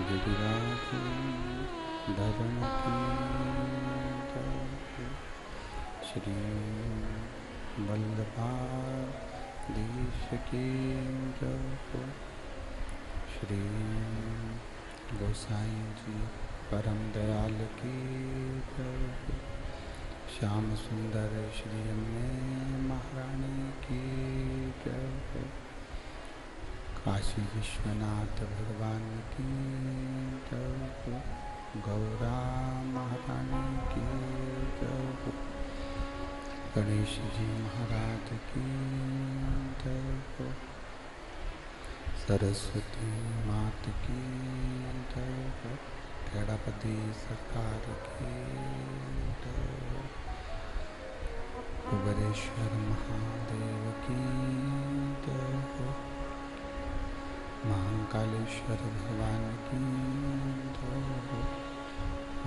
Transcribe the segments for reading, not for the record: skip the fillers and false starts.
गिरिराज धरण की श्री वल्लभाधीश की श्री गोसाई जी परम दयाल की श्याम सुंदर श्री अम्मे महारानी की जय। काशी विश्वनाथ भगवान की जय। गौरा महारानी की जय। गणेश जी महाराज की जय। सरस्वती मात की जय। खेड़ापति सरकार की जय। कुबेरेश्वर महादेव की जय। महाकालेश्वर भगवान की जय।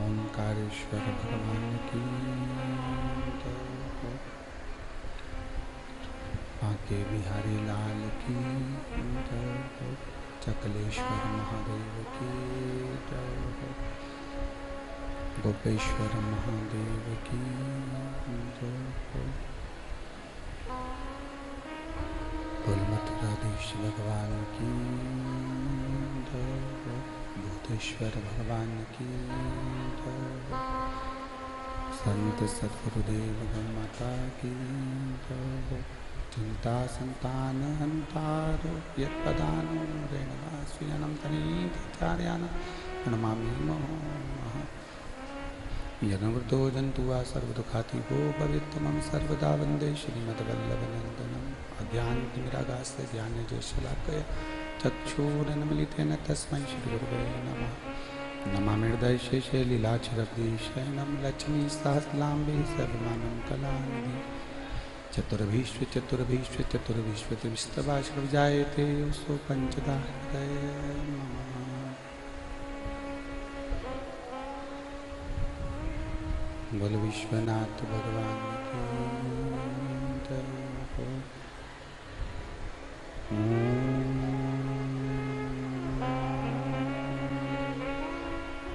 ओंकारेश्वर भगवान की जय। बांके बिहारी लाल की जय। चकलेश्वर महादेव की जय। गोपेश्वर महादेव की जय। मथुराधीश भगवान की जय। भूतेश्वर भगवान की जय। संत सद्गुरुदेव माता की जय। चिंता संतान हंतारो यत्पदानो रेणवास्यनं तनीचार्यान प्रणमामि मोह यनवृतो जन्तु वा सर्वदुःखातिको भवेत्तमं सर्वदा वन्दे श्रीमद्वल्लभनन्दनम् अज्ञानतिमिरागास्य ज्ञानजशलाकया चक्षुरुन्मीलितेन तस्मै श्रीगुरवे नमः। नमामि हृदयशेषे लीलाक्षरब्धीशयनं लक्ष्मीसहस्रनाम्भे सर्वमानं कलानिधि चतुर्भीष्व चतुर्विजायते सो पंचदा हृदय बोल विश्वनाथ भगवान की जय।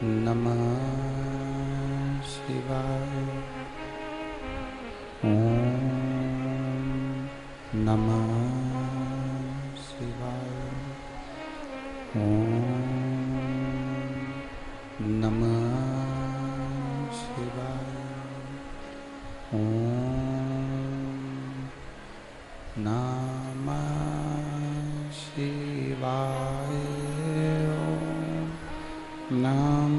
नमः शिवाय। नमः शिवाय। नमः शिवाय। नमः शिवाय। नमः शिवाय।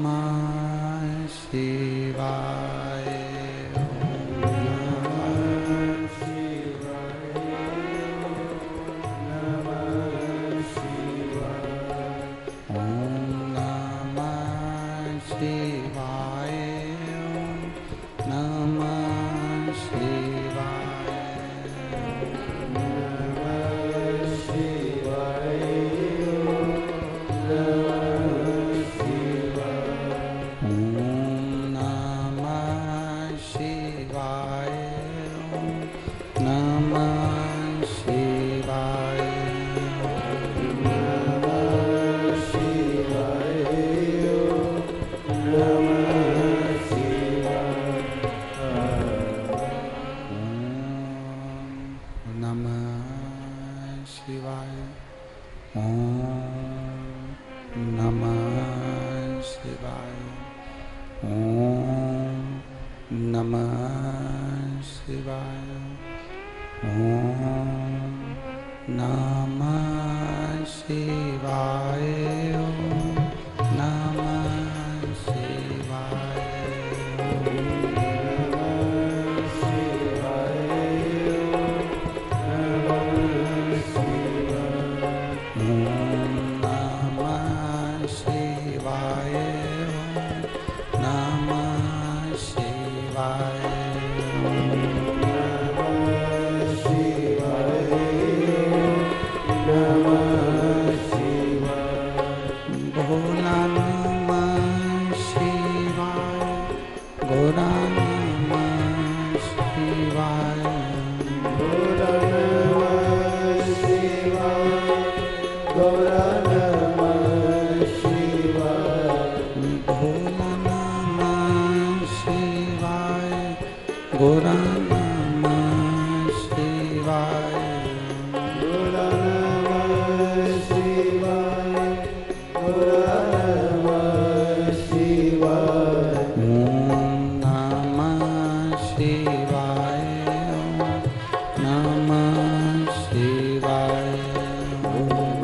Gora Namah Shivaya. गुरु नमः शिवाय। गुरु नमः शिवाय। गुरु नमः शिवाय। ओम नमः शिवाय। ओम नमः शिवाय। ओम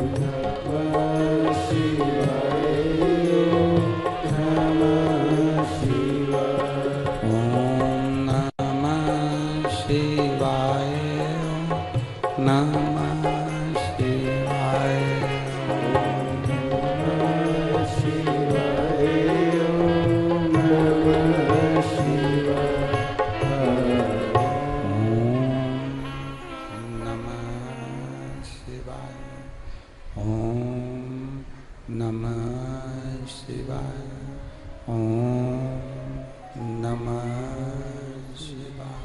नमः शिवाय। ओम नमः शिवाय। ओम नमः शिवाय। ओम नमः शिवाय। ओम नमः शिवाय। ओम नमः शिवाय।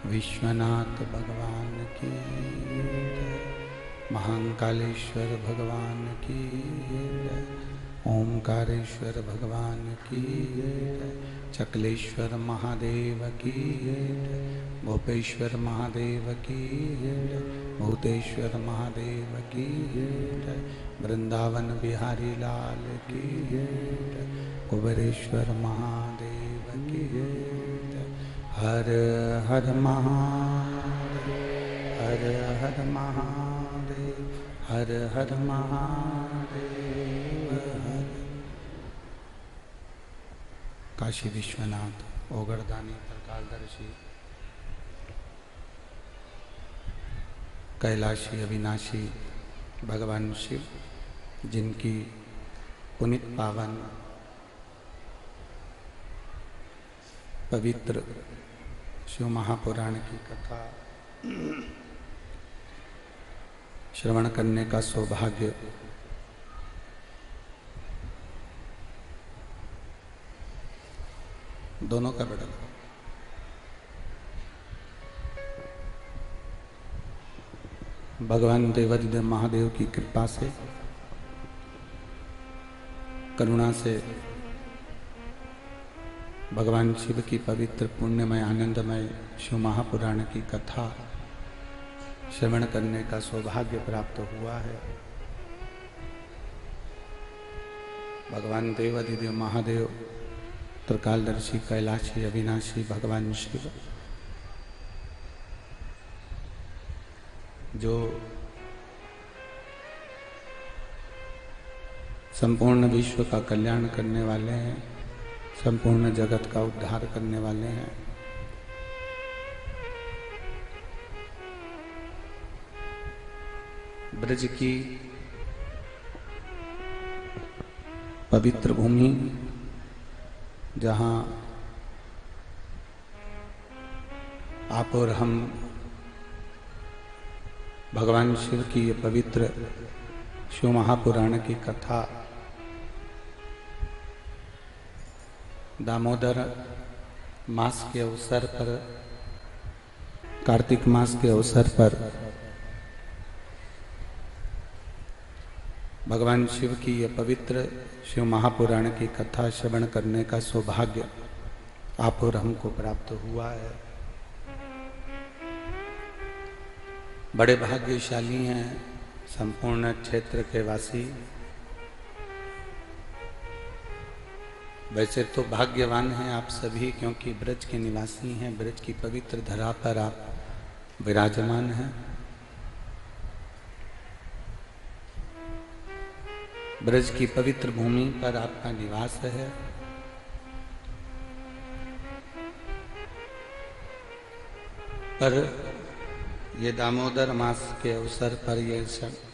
विश्वनाथ भगवान की जय। महाकालेश्वर भगवान की जय। ओमकारेश्वर भगवान की जय। चकलेश्वर महादेव की जय। गोपेश्वर महादेव की जय। भूतेश्वर महादेव की जय। वृंदावन बिहारी लाल की जय। कुबेरेश्वर महादेव की जय। हर हर महादेव। हर हर महादेव। हर हर महादेव। हर काशी विश्वनाथ ओगरदानी प्रकालदर्शी कैलाशी अविनाशी भगवान शिव, जिनकी पुनित पावन पवित्र शिव महापुराण की कथा श्रवण करने का सौभाग्य दोनों का बड़ा भगवान देवाधिदेव महादेव की कृपा से, करुणा से भगवान शिव की पवित्र पुण्यमय आनंदमय शिव महापुराण की कथा श्रवण करने का सौभाग्य प्राप्त हुआ है। भगवान देवाधिदेव महादेव त्रिकालदर्शी कैलाशी अविनाशी भगवान शिव, जो संपूर्ण विश्व का कल्याण करने वाले हैं, संपूर्ण जगत का उद्धार करने वाले हैं। ब्रज की पवित्र भूमि, जहाँ आप और हम भगवान शिव की ये पवित्र शिव महापुराण की कथा दामोदर मास के अवसर पर, कार्तिक मास के अवसर पर भगवान शिव की ये पवित्र शिव महापुराण की कथा श्रवण करने का सौभाग्य आप और हमको प्राप्त हुआ है। बड़े भाग्यशाली हैं संपूर्ण क्षेत्र के वासी। वैसे तो भाग्यवान हैं आप सभी, क्योंकि ब्रज के निवासी हैं, ब्रज की पवित्र धरा पर आप विराजमान हैं। ब्रज की पवित्र भूमि पर आपका निवास है। पर ये दामोदर मास के अवसर पर, ये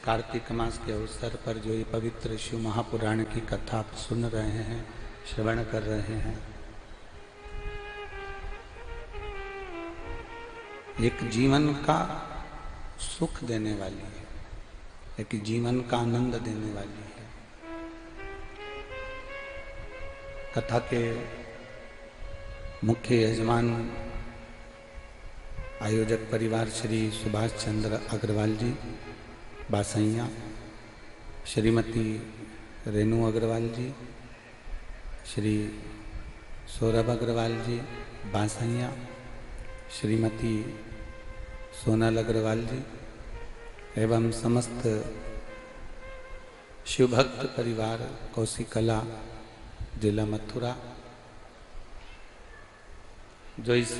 कार्तिक मास के अवसर पर जो ये पवित्र शिव महापुराण की कथा आप सुन रहे हैं, श्रवण कर रहे हैं, एक जीवन का सुख देने वाली है, एक जीवन का आनंद देने वाली है। कथा के मुख्य यजमान आयोजक परिवार श्री सुभाष चंद्र अग्रवाल जी बासैया, श्रीमती रेणु अग्रवाल जी, श्री सौरभ अग्रवाल जी, बांसैया श्रीमती सोनल अग्रवाल जी एवं समस्त शिवभक्त परिवार कौशिकला जिला मथुरा जो इस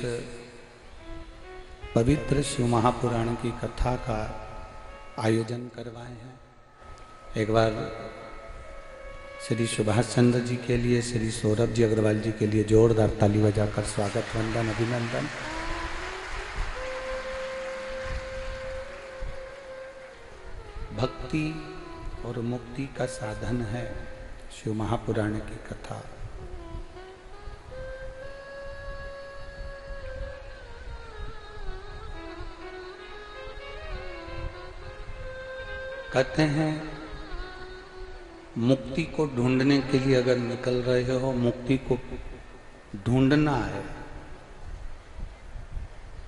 पवित्र शिव महापुराण की कथा का आयोजन करवाए हैं। एक बार श्री सुभाष चंद्र जी के लिए, श्री सौरभ जी अग्रवाल जी के लिए जोरदार ताली बजाकर स्वागत वंदन अभिनंदन। भक्ति और मुक्ति का साधन है शिव महापुराण की कथा। कहते हैं मुक्ति को ढूंढने के लिए अगर निकल रहे हो, मुक्ति को ढूंढना है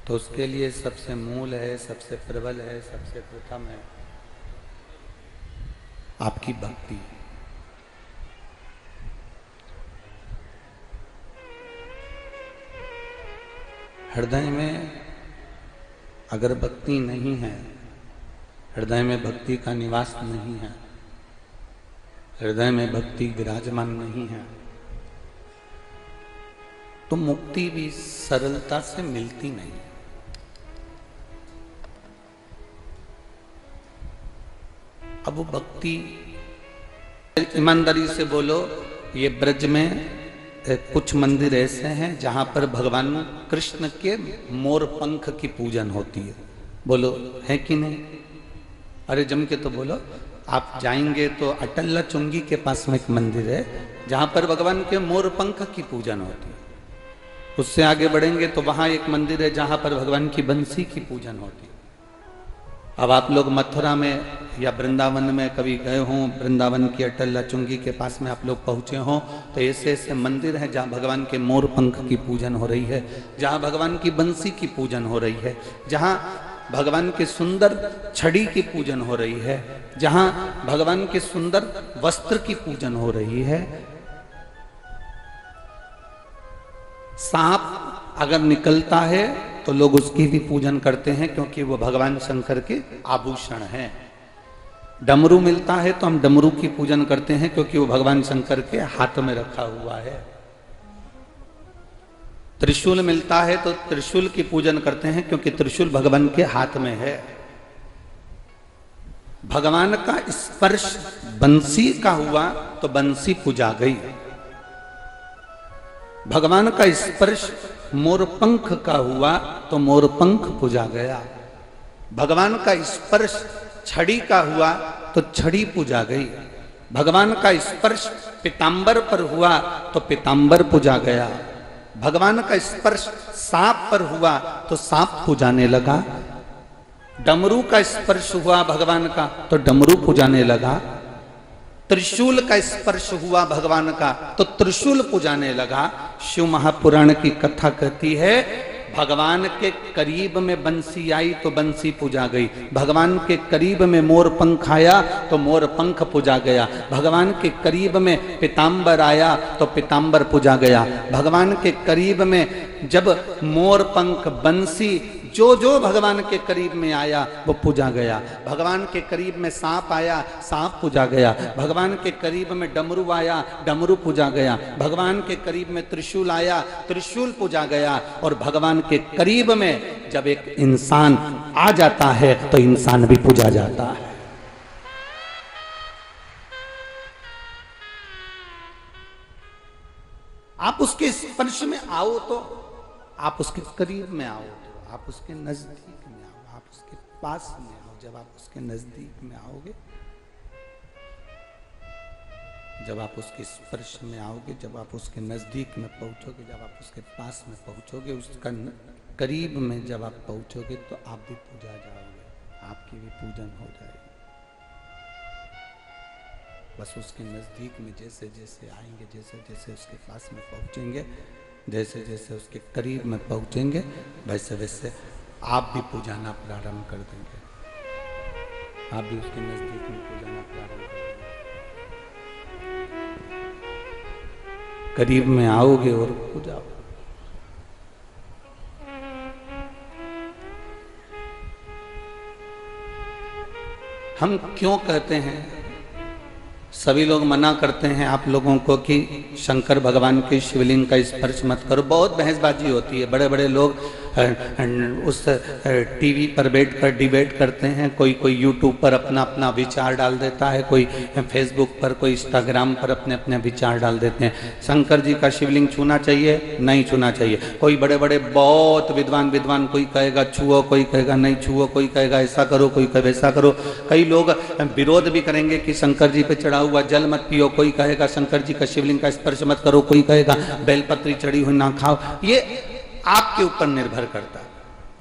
तो उसके लिए सबसे मूल है, सबसे प्रबल है, सबसे प्रथम है आपकी भक्ति। हृदय में अगर भक्ति नहीं है, हृदय में भक्ति का निवास नहीं है, हृदय में भक्ति विराजमान नहीं है, तो मुक्ति भी सरलता से मिलती नहीं। अब वो भक्ति, ईमानदारी से बोलो, ये ब्रज में कुछ मंदिर ऐसे हैं जहां पर भगवान कृष्ण के मोर पंख की पूजन होती है। बोलो है कि नहीं? अरे जम के तो बोलो। आप जाएंगे तो अटल्ला चुंगी के पास में एक मंदिर है जहां पर भगवान के मोर पंख की पूजन होती है। उससे आगे बढ़ेंगे तो वहां एक मंदिर है जहां पर भगवान की बंसी की पूजन होती है। अब आप लोग मथुरा में या वृंदावन में कभी गए हों, वृंदावन की अटल्ला चुंगी के पास में आप लोग पहुंचे हों, तो ऐसे ऐसे मंदिर हैं जहां भगवान के मोर पंख की पूजन हो रही है, जहां भगवान की बंसी की पूजन हो रही है, जहां भगवान के सुंदर छड़ी की पूजन हो रही है, जहां भगवान के सुंदर वस्त्र की पूजन हो रही है। सांप अगर निकलता है तो लोग उसकी भी पूजन करते हैं क्योंकि वो भगवान शंकर के आभूषण हैं। डमरू मिलता है तो हम डमरू की पूजन करते हैं क्योंकि वो भगवान शंकर के हाथ में रखा हुआ है। त्रिशूल मिलता है तो त्रिशूल की पूजन करते हैं क्योंकि त्रिशूल भगवान के हाथ में है। भगवान का स्पर्श बंसी का हुआ तो बंसी पूजा गई। भगवान का स्पर्श मोरपंख का हुआ तो मोरपंख पूजा गया। भगवान का स्पर्श छड़ी का हुआ तो छड़ी पूजा गई। भगवान का स्पर्श पीतांबर पर हुआ तो पीतांबर पूजा गया। भगवान का स्पर्श सांप पर हुआ तो सांप पूजाने लगा। डमरू का स्पर्श हुआ भगवान का तो डमरू पूजाने लगा। त्रिशूल का स्पर्श हुआ भगवान का तो त्रिशूल पूजाने लगा। शिव महापुराण की कथा कहती है भगवान के करीब में बंसी आई तो बंसी पूजा गई। भगवान के करीब में मोर पंख आया तो मोर पंख पूजा गया। भगवान के करीब में पीतांबर आया तो पीतांबर पूजा गया। भगवान के करीब में जब मोर पंख बंसी जो जो भगवान के करीब में आया वो पूजा गया। भगवान के करीब में सांप आया, सांप पूजा गया। भगवान के करीब में डमरू आया, डमरू पूजा गया। भगवान के करीब में त्रिशूल आया, त्रिशूल पूजा गया। और भगवान के करीब में जब एक इंसान आ जाता है तो इंसान भी पूजा जाता है। आप उसके स्पर्श में आओ तो, आप उसके करीब में आओ तो, आप उसके नजदीक में आओ, आप उसके पास में आओ। जब आप उसके नजदीक में आओगे, जब आप उसके स्पर्श में आओगे, जब आप उसके नजदीक में पहुंचोगे, जब आप उसके पास में पहुंचोगे, उसका करीब में जब आप पहुंचोगे तो आप भी पूजा जाओगे, आपकी भी पूजन हो जाएगी। बस उसके नजदीक में जैसे जैसे आएंगे, जैसे जैसे उसके पास में पहुंचेंगे, जैसे जैसे उसके करीब में पहुंचेंगे, वैसे वैसे आप भी पूजाना प्रारंभ कर देंगे। आप भी उसके नजदीक में पूजाना प्रारंभ कर देंगे। करीब में आओगे और पूजा। हम क्यों कहते हैं, सभी लोग मना करते हैं आप लोगों को कि शंकर भगवान के शिवलिंग का स्पर्श मत करो। बहुत बहसबाजी होती है, बड़े बड़े लोग उस टीवी पर बैठकर डिबेट करते हैं। कोई कोई यूट्यूब पर अपना अपना विचार डाल देता है, कोई फेसबुक पर, कोई इंस्टाग्राम पर अपने अपने विचार डाल देते हैं। शंकर जी का शिवलिंग छूना चाहिए, नहीं छूना चाहिए। कोई बड़े बड़े बहुत विद्वान कोई कहेगा छुओ, कोई कहेगा नहीं छुओ, कोई कहेगा ऐसा करो, कोई कहे वैसा करो। कई लोग विरोध भी करेंगे कि शंकर जी पे चढ़ा हुआ जल मत पियो, कोई कहेगा शंकर जी का शिवलिंग का स्पर्श मत करो, कोई कहेगा बेलपत्री चढ़ी हुई ना खाओ। ये आपके ऊपर निर्भर करता है।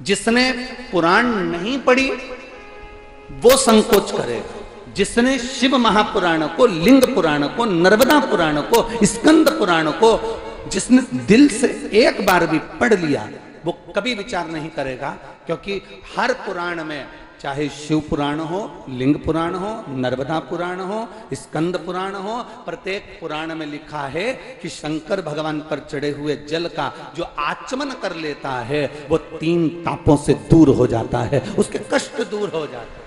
जिसने पुराण नहीं पढ़ी वो संकोच करेगा, जिसने शिव महापुराण को, लिंग पुराण को, नर्मदा पुराण को, स्कंद पुराण को जिसने दिल से एक बार भी पढ़ लिया वो कभी विचार नहीं करेगा। क्योंकि हर पुराण में, चाहे शिव पुराण हो, लिंग पुराण हो, नर्मदा पुराण हो, स्कंद पुराण हो, प्रत्येक पुराण में लिखा है कि शंकर भगवान पर चढ़े हुए जल का जो आचमन कर लेता है वो 3 तापों से दूर हो जाता है, उसके कष्ट दूर हो जाते हैं।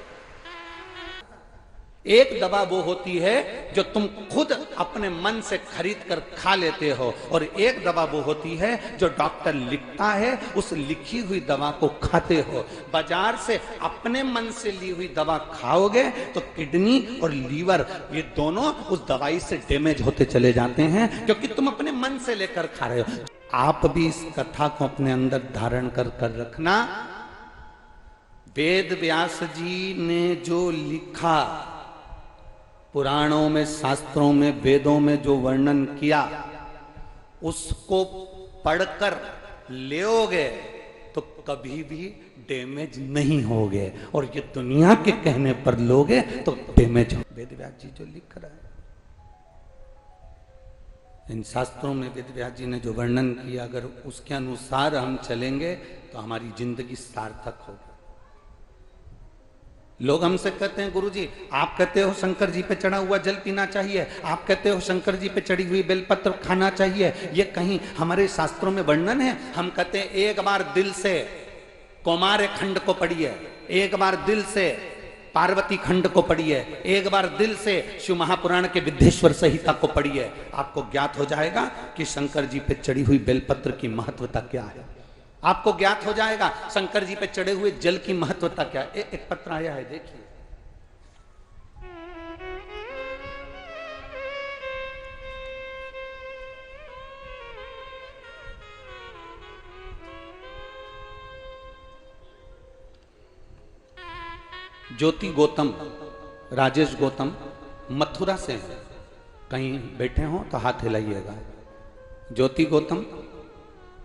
एक दवा वो होती है जो तुम खुद अपने मन से खरीद कर खा लेते हो, और एक दवा वो होती है जो डॉक्टर लिखता है, उस लिखी हुई दवा को खाते हो। बाजार से अपने मन से ली हुई दवा खाओगे तो किडनी और लीवर ये दोनों उस दवाई से डैमेज होते चले जाते हैं, क्योंकि तुम अपने मन से लेकर खा रहे हो। आप भी इस कथा को अपने अंदर धारण कर रखना। वेद व्यास जी ने जो लिखा, पुराणों में, शास्त्रों में, वेदों में जो वर्णन किया, उसको पढ़कर लेओगे तो कभी भी डैमेज नहीं होगे, और ये दुनिया के कहने पर लोगे तो डैमेज हो। वेद व्यास जी जो लिख रहा है, इन शास्त्रों में वेद व्यास जी ने जो वर्णन किया, अगर उसके अनुसार हम चलेंगे तो हमारी जिंदगी सार्थक होगी। लोग हमसे कहते हैं गुरुजी आप कहते हो शंकर जी पे चढ़ा हुआ जल पीना चाहिए, आप कहते हो शंकर जी पे चढ़ी हुई बेलपत्र खाना चाहिए, ये कहीं हमारे शास्त्रों में वर्णन है? हम कहते हैं एक बार दिल से कौमार खंड को पढ़िए, एक बार दिल से पार्वती खंड को पढ़िए, एक बार दिल से शिव महापुराण के विद्येश्वर संहिता को पढ़िए। आपको ज्ञात हो जाएगा कि शंकर जी पे चढ़ी हुई बेलपत्र की महत्वता क्या है। आपको ज्ञात हो जाएगा शंकर जी पे चढ़े हुए जल की महत्वता क्या है। एक पत्र आया है, देखिए। ज्योति गौतम, राजेश गौतम मथुरा से हैं, कहीं बैठे हो तो हाथ हिलाइएगा। ज्योति गौतम,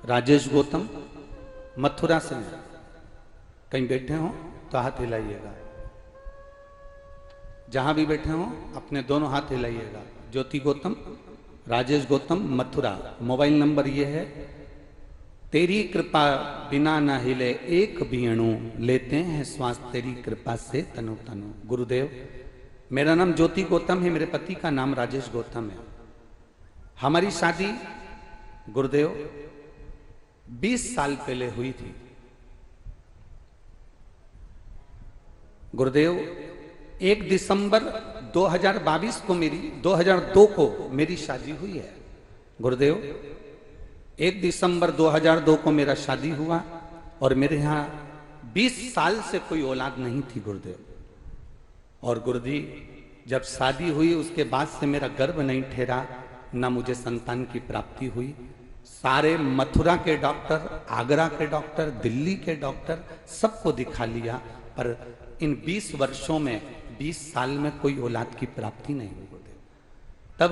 राजेश गौतम मथुरा से हैं, कहीं बैठे हो तो हाथ हिलाइएगा। जहां भी बैठे हो अपने दोनों हाथ हिलाइएगा। ज्योति गौतम, राजेश गौतम मथुरा। मोबाइल नंबर ये है, तेरी कृपा बिना ना हिले एक भी अणु, लेते हैं श्वास तेरी कृपा से तनु तनु। गुरुदेव, मेरा नाम ज्योति गौतम है, मेरे पति का नाम राजेश गौतम है। हमारी शादी गुरुदेव 20 साल पहले हुई थी। गुरुदेव 1 दिसंबर 2022 को 2002 को मेरी शादी हुई है। गुरुदेव 1 दिसंबर 2002 को मेरा शादी हुआ, और मेरे यहाँ 20 साल से कोई औलाद नहीं थी गुरुदेव। और गुरुजी जब शादी हुई उसके बाद से मेरा गर्भ नहीं ठहरा, ना मुझे संतान की प्राप्ति हुई। सारे मथुरा के डॉक्टर, आगरा के डॉक्टर, दिल्ली के डॉक्टर सबको दिखा लिया, पर इन 20 वर्षों में, 20 साल में कोई औलाद की प्राप्ति नहीं हुई। तब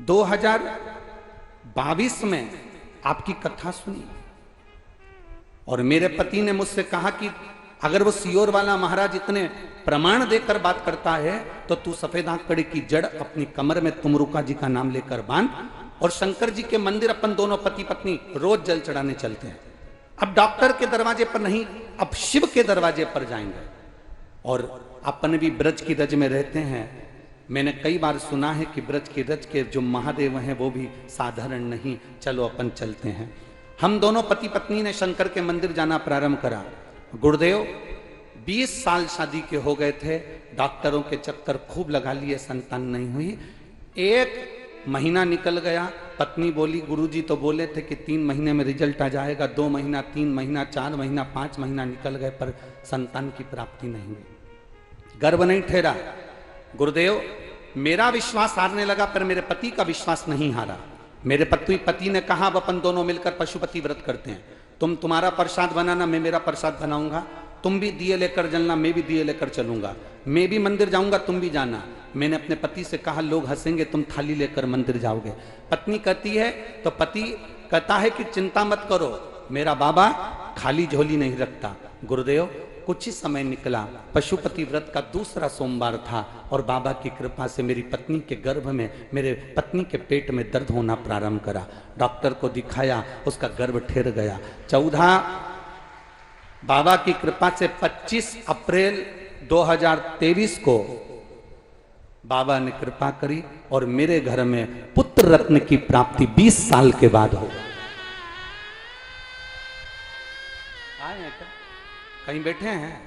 2022 में आपकी कथा सुनी, और मेरे पति ने मुझसे कहा कि अगर वो सियोर वाला महाराज इतने प्रमाण देकर बात करता है तो तू सफेद आंकड़े की जड़ अपनी कमर में तुमरुका जी का नाम लेकर बांध, और शंकर जी के मंदिर अपन दोनों पति पत्नी रोज जल चढ़ाने चलते हैं। अब डॉक्टर के दरवाजे पर नहीं, अब शिव के दरवाजे पर जाएंगे। और अपन भी ब्रज की रज में रहते हैं। मैंने कई बार सुना है कि ब्रज की रज के जो महादेव हैं वो भी साधारण नहीं। चलो अपन चलते हैं। हम दोनों पति पत्नी ने शंकर के मंदिर जाना प्रारंभ करा। गुरुदेव 20 साल शादी के हो गए थे, डॉक्टरों के चक्कर खूब लगा लिए, संतान नहीं हुई। 1 महीना निकल गया, पत्नी बोली गुरुजी तो बोले थे कि 3 महीने में रिजल्ट आ जाएगा, 2 महीना, 3 महीना, 4 महीना, 5 महीना निकल गए पर संतान की प्राप्ति नहीं हुई, गर्भ नहीं ठहरा। गुरुदेव मेरा विश्वास हारने लगा पर मेरे पति का विश्वास नहीं हारा। मेरे पति ने कहा अब अपन दोनों मिलकर पशुपति व्रत करते हैं, तुम्हारा प्रसाद बनाना, मैं मेरा प्रसाद बनाऊंगा, तुम भी दिए लेकर चलना, मैं भी दिए लेकर चलूंगा, मैं भी मंदिर जाऊंगा, तुम भी जाना। मैंने अपने पति से कहा लोग हंसेंगे, तुम थाली लेकर मंदिर जाओगे। पत्नी कहती है, तो पति कहता है कि चिंता मत करो, मेरा बाबा खाली झोली नहीं रखता। गुरुदेव कुछ ही समय निकला, पशुपति व्रत का दूसरा सोमवार था और बाबा की कृपा से मेरी पत्नी के गर्भ में, मेरे पत्नी के पेट में दर्द होना प्रारंभ करा। डॉक्टर को दिखाया, उसका गर्भ ठहर गया। 14 बाबा की कृपा से 25 अप्रैल 2023 को बाबा ने कृपा करी और मेरे घर में पुत्र रत्न की प्राप्ति 20 साल के बाद हो। आए हैं क्या? कहीं बैठे हैं?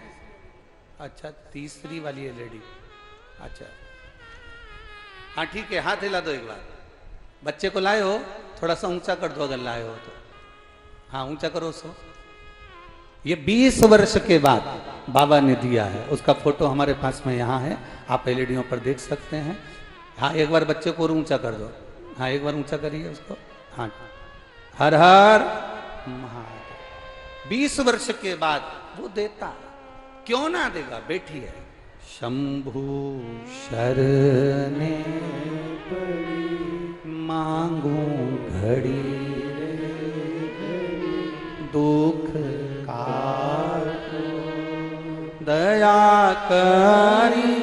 अच्छा, तीसरी वाली है लेडी। अच्छा हाँ ठीक है, हाथ हिला दो एक बार। बच्चे को लाए हो, थोड़ा सा ऊंचा कर दो अगर लाए हो तो। हाँ ऊंचा करो उसको। ये 20 वर्ष के बाद बाबा ने दिया है, उसका फोटो हमारे पास में यहाँ है, आप एलईडीओं पर देख सकते हैं। हाँ एक बार बच्चे को ऊंचा कर दो। हाँ एक बार ऊंचा करिए उसको। हाँ हर हर महादेव। 20 वर्ष के बाद वो देता, क्यों ना देगा? बेटी है। शंभु शरणे मांगू घड़ी दुख दया करी।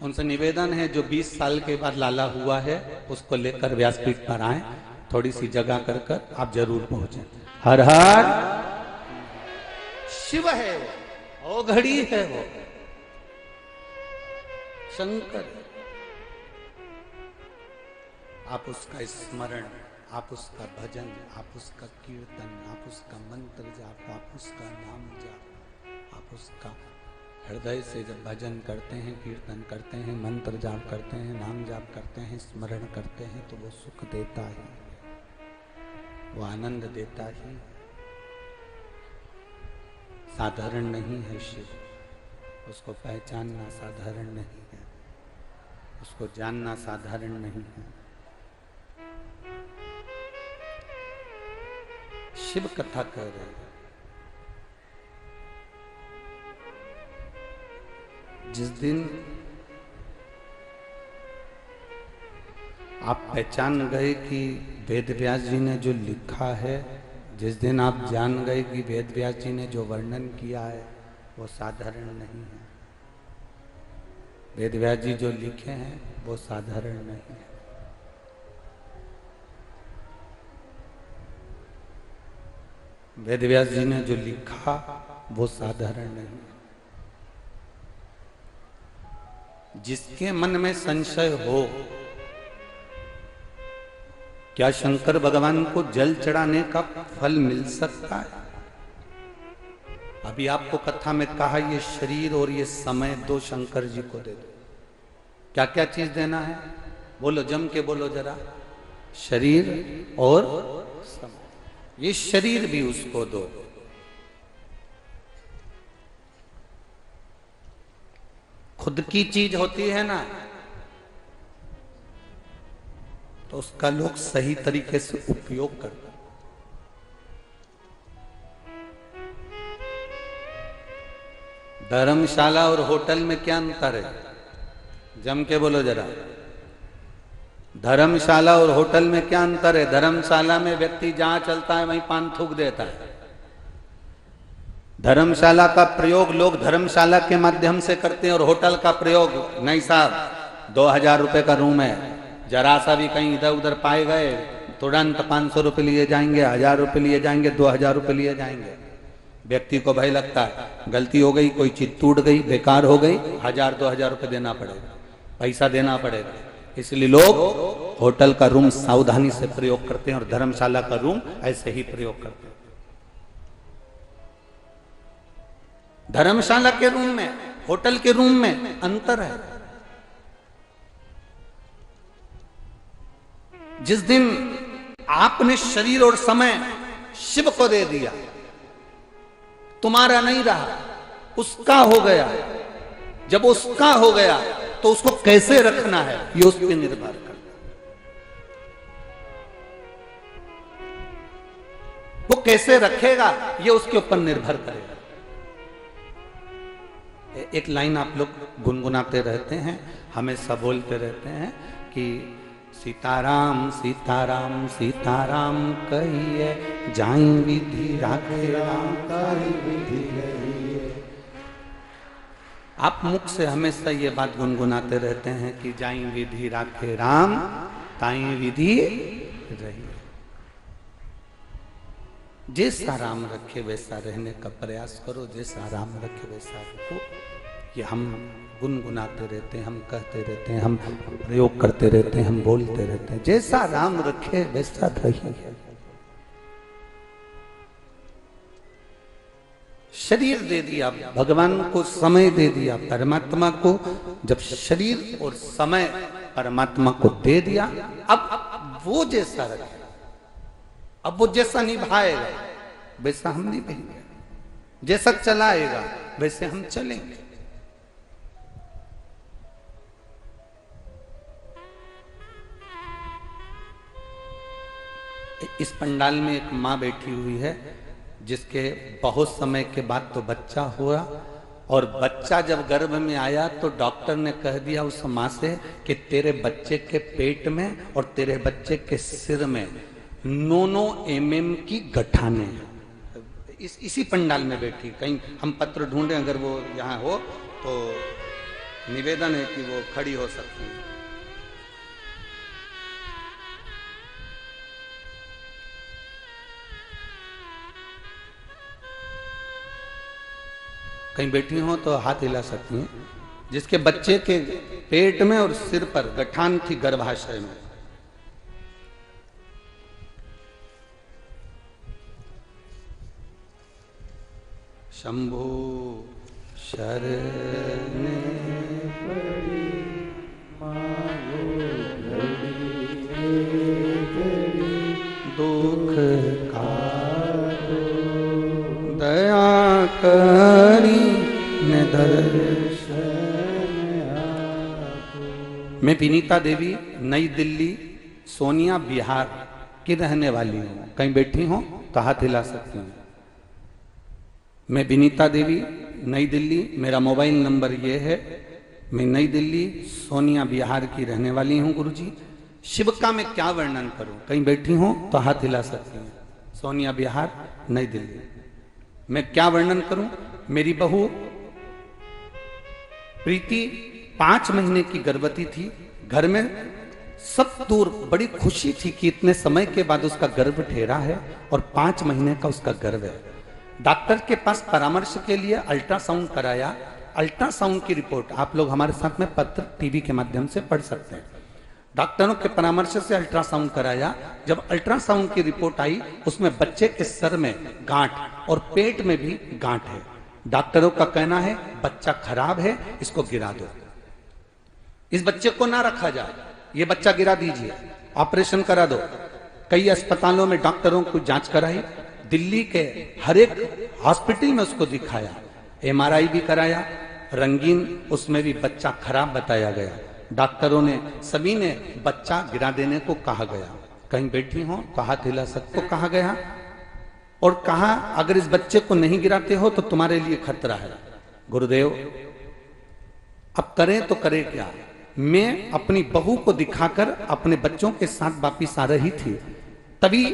उनसे निवेदन है जो 20 साल के बाद लाला हुआ है उसको लेकर व्यासपीठ पर आए, थोड़ी सी जगह कर कर आप जरूर पहुंचे। हर हर शिव है वो घड़ी है, वो शंकर। आप उसका स्मरण, आप उसका भजन, आप उसका कीर्तन, आप उसका मंत्र जाप, आप उसका नाम जाप, आप उसका हृदय से जब भजन करते हैं, कीर्तन करते हैं, मंत्र जाप करते हैं, नाम जाप करते हैं, स्मरण करते हैं तो वो सुख देता ही, वो आनंद देता ही। साधारण नहीं है शिव, उसको पहचानना साधारण नहीं है, उसको जानना साधारण नहीं है। शिव कथा कर रहे हैं। जिस दिन आप पहचान गए कि वेद व्यास जी ने जो लिखा है, जिस दिन आप जान गए कि वेद व्यास जी ने जो वर्णन किया है वो साधारण नहीं है, वेद व्यास जी जो लिखे हैं वो साधारण नहीं है। वेद व्यास जी ने जो लिखा वो साधारण नहीं है। जिसके मन में संशय हो, क्या शंकर भगवान को जल चढ़ाने का फल मिल सकता है? अभी आपको कथा में कहा ये शरीर और ये समय दो शंकर जी को दे दो। क्या क्या चीज देना है? बोलो, जम के बोलो जरा। शरीर और समय। ये शरीर भी उसको दो। खुद की चीज होती है ना, तो उसका लोग सही तरीके से उपयोग करते। धर्मशाला और होटल में क्या अंतर है? जम के बोलो जरा। धर्मशाला और होटल में क्या अंतर है? धर्मशाला में व्यक्ति जहां चलता है वहीं पान थूक देता है। धर्मशाला का प्रयोग लोग धर्मशाला के माध्यम से करते हैं और होटल का प्रयोग नहीं साहब, 2000 रुपए का रूम है, जरा सा भी कहीं इधर उधर पाए गए तुरंत 500 रुपए लिए जाएंगे, 1000 रुपए लिए जाएंगे, 2000 रुपए लिए जाएंगे। व्यक्ति को भय लगता है गलती हो गई, कोई चीज टूट गई, बेकार हो गई, 1000-2000 रुपए देना पड़ेगा, पैसा देना पड़ेगा। इसलिए लोग होटल का रूम सावधानी से प्रयोग करते हैं और धर्मशाला का रूम ऐसे ही प्रयोग करते हैं। धर्मशाला के रूम में, होटल के रूम में अंतर है। जिस दिन आपने शरीर और समय शिव को दे दिया, तुम्हारा नहीं रहा, उसका हो गया। जब उसका हो गया तो उसको कैसे रखना है ये उस पर निर्भर करता है। वो कैसे रखेगा ये उसके ऊपर निर्भर करेगा। एक लाइन आप लोग गुनगुनाते रहते हैं, हमेशा बोलते रहते हैं कि सीताराम सीताराम सीताराम कहिए, जाई विधि राखे राम कहि विधि रहिए। आप मुख से हमेशा ये बात गुनगुनाते रहते हैं कि जाई विधि राखे राम ताई विधि रहिए। जैसा राम रखे वैसा रहने का प्रयास करो, जैसा राम रखे वैसा रखो। ये हम गुनगुनाते रहते हैं, हम कहते रहते हैं, हम प्रयोग करते रहते हैं, हम बोलते रहते हैं, जैसा राम रखे वैसा रहिए। शरीर दे दिया भगवान को, समय दे दिया परमात्मा को। जब शरीर और समय परमात्मा को दे दिया, अब वो जैसा रखे, अब वो जैसा निभाएगा वैसा हम निभाएंगे, जैसा चलाएगा वैसे हम चलेंगे। इस पंडाल में एक माँ बैठी हुई है जिसके बहुत समय के बाद तो बच्चा हुआ, और बच्चा जब गर्भ में आया तो डॉक्टर ने कह दिया उस माँ से कि तेरे बच्चे के पेट में और तेरे बच्चे के सिर में 9 mm की गठाने हैं। इसी पंडाल में बैठी, कहीं हम पत्र ढूंढे, अगर वो यहाँ हो तो निवेदन है कि वो खड़ी हो सकती है। कहीं बैठी हो तो हाथ हिला सकती हैं। जिसके बच्चे के पेट में और सिर पर गठान थी गर्भाशय में। शंभु शरण पड़ी मांगो दुख का दया करी ने दर्शन। मैं विनीता देवी नई दिल्ली सोनिया बिहार की रहने वाली हूँ। कहीं बैठी हो तो हाथ हिला सकती हूँ। मैं विनीता देवी नई दिल्ली, मेरा मोबाइल नंबर ये है। मैं नई दिल्ली सोनिया बिहार की रहने वाली हूँ। गुरुजी शिव का मैं क्या वर्णन करूं? कहीं बैठी हो तो हाथ हिला सकती हैं। सोनिया बिहार नई दिल्ली। मैं क्या वर्णन करूं? मेरी बहू प्रीति 5 महीने की गर्भवती थी। घर में सब दूर बड़ी खुशी थी कि इतने समय के बाद उसका गर्भ ठहरा है और 5 महीने का उसका गर्भ है। डॉक्टर के पास परामर्श के लिए अल्ट्रासाउंड कराया। अल्ट्रासाउंड की रिपोर्ट आप लोग हमारे साथ में पत्र टीवी के माध्यम से पढ़ सकते हैं। डॉक्टरों के परामर्श से अल्ट्रासाउंड कराया। जब अल्ट्रासाउंड की रिपोर्ट आई उसमें बच्चे के सर में गांठ और पेट में भी गांठ है। डॉक्टरों का कहना है बच्चा खराब है, इसको गिरा दो, इस बच्चे को ना रखा जाए, ये बच्चा गिरा दीजिए, ऑपरेशन करा दो। कई अस्पतालों में डॉक्टरों को जांच कराई, दिल्ली के हर एक हॉस्पिटल में उसको दिखाया, MRI भी कराया, रंगीन उसमें भी बच्चा खराब बताया गया। डॉक्टरों ने सभी ने बच्चा गिरा देने को कहा गया। कहीं बैठी हो तो हाथ हिला सकते को कहा गया और कहा अगर इस बच्चे को नहीं गिराते हो तो तुम्हारे लिए खतरा है। गुरुदेव अब करें तो करें क्या? मैं अपनी बहू को दिखाकर अपने बच्चों के साथ वापिस आ रही थी, तभी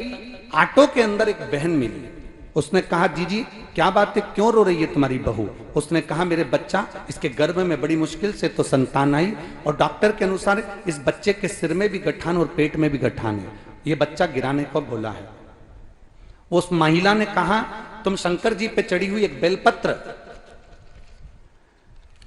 ऑटो के अंदर एक बहन मिली। उसने कहा जीजी क्या बात है, क्यों रो रही है तुम्हारी बहू? उसने कहा मेरे बच्चा, इसके गर्भ में बड़ी मुश्किल से तो संतान आई और डॉक्टर के अनुसार इस बच्चे के सिर में भी गठान और पेट में भी गठान है, ये बच्चा गिराने को बोला है। उस महिला ने कहा तुम शंकर जी पे चढ़ी हुई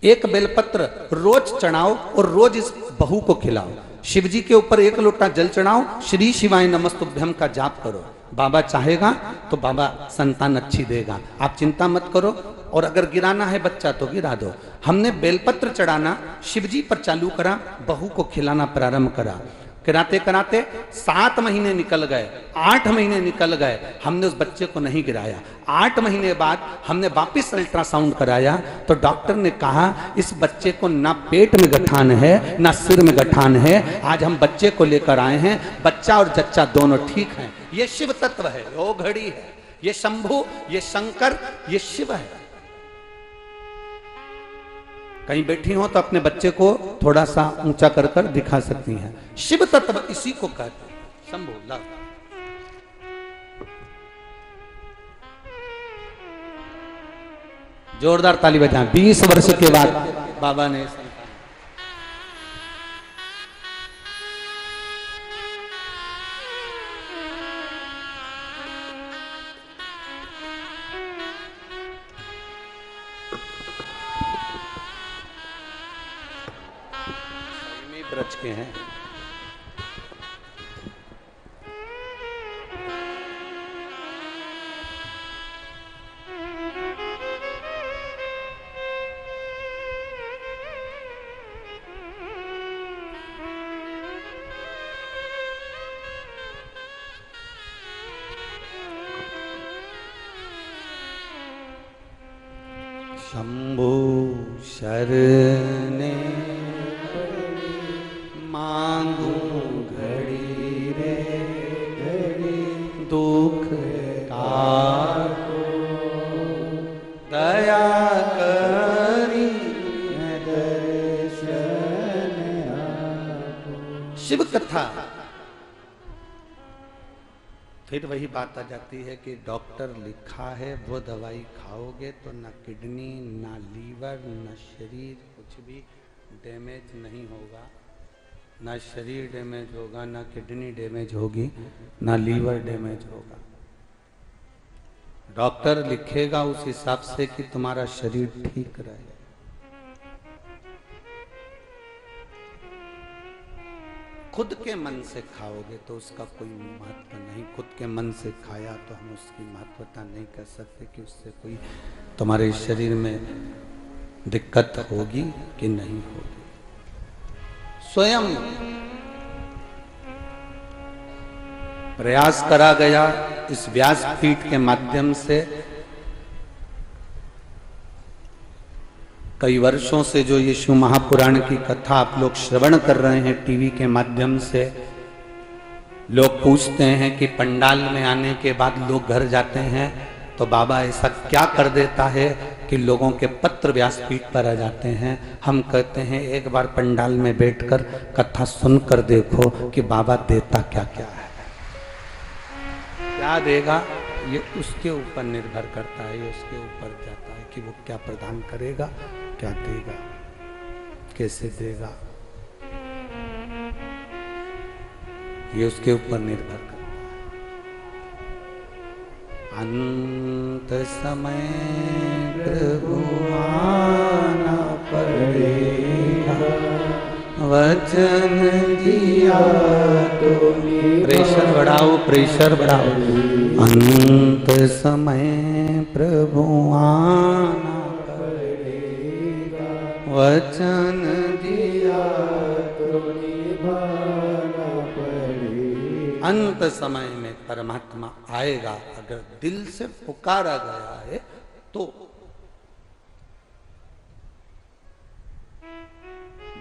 एक बेलपत्र रोज चढ़ाओ और रोज इस बहू को खिलाओ। शिव जी के ऊपर 1 लोटा जल चढ़ाओ, श्री शिवाय नमस्तुभ्यम का जाप करो। बाबा चाहेगा तो बाबा संतान अच्छी देगा, आप चिंता मत करो। और अगर गिराना है बच्चा तो गिरा दो। हमने बेलपत्र चढ़ाना शिव जी पर चालू करा, बहू को खिलाना प्रारंभ करा। कराते कराते 7 महीने निकल गए, 8 महीने निकल गए, हमने उस बच्चे को नहीं गिराया। 8 महीने बाद हमने वापस अल्ट्रासाउंड कराया तो डॉक्टर ने कहा इस बच्चे को ना पेट में गठान है ना सिर में गठान है। आज हम बच्चे को लेकर आए हैं, बच्चा और जच्चा दोनों ठीक हैं। ये शिव तत्व है, वो घड़ी है, ये शंभु, ये शंकर, ये शिव है। कहीं बैठी हो तो अपने बच्चे को थोड़ा सा ऊंचा कर कर दिखा सकती हैं। शिव तत्व इसी को कहते हैं, शंभु लव। जोरदार ताली बजाएं। 20 वर्ष के बाद बाबा ने ब्रज के हैं। शंभु शरणे मांगू घड़ी रे घड़ी, दुख ताको दया करी दर्शन आपको। शिव कथा। फिर वही बात आ जाती है कि डॉक्टर लिखा है वो दवाई खाओगे तो ना किडनी ना लीवर ना शरीर कुछ भी डैमेज नहीं होगा, ना शरीर डैमेज होगा, ना किडनी डैमेज होगी, ना लीवर डैमेज होगा। डॉक्टर लिखेगा उस हिसाब से कि तुम्हारा शरीर ठीक रहे। खुद के मन से खाओगे तो उसका कोई महत्व नहीं। खुद के मन से खाया तो हम उसकी महत्वता नहीं कर सकते कि उससे कोई तुम्हारे शरीर में दिक्कत होगी कि नहीं होगी। स्वयं प्रयास करा गया इस व्यासपीठ के माध्यम से। कई वर्षों से जो ये शिव महापुराण की कथा आप लोग श्रवण कर रहे हैं टीवी के माध्यम से, लोग पूछते हैं कि पंडाल में आने के बाद लोग घर जाते हैं तो बाबा ऐसा क्या कर देता है कि लोगों के पत्र व्यासपीठ पर आ जाते हैं। हम कहते हैं एक बार पंडाल में बैठकर कथा सुनकर देखो कि बाबा देता क्या क्या है। क्या देगा ये उसके ऊपर निर्भर करता है, ये उसके ऊपर जाता है कि वो क्या प्रदान करेगा, क्या देगा, कैसे देगा, ये उसके ऊपर निर्भर करता है। अंत समय प्रभु आना पड़ेगा, वचन दिया तो प्रेशर बढ़ाओ, प्रेशर बढ़ाओ। अंत समय प्रभु आना पड़ेगा, वचन दिया तो निभाना पड़ेगा। अंत समय में परमात्मा आएगा अगर दिल से पुकारा गया है तो।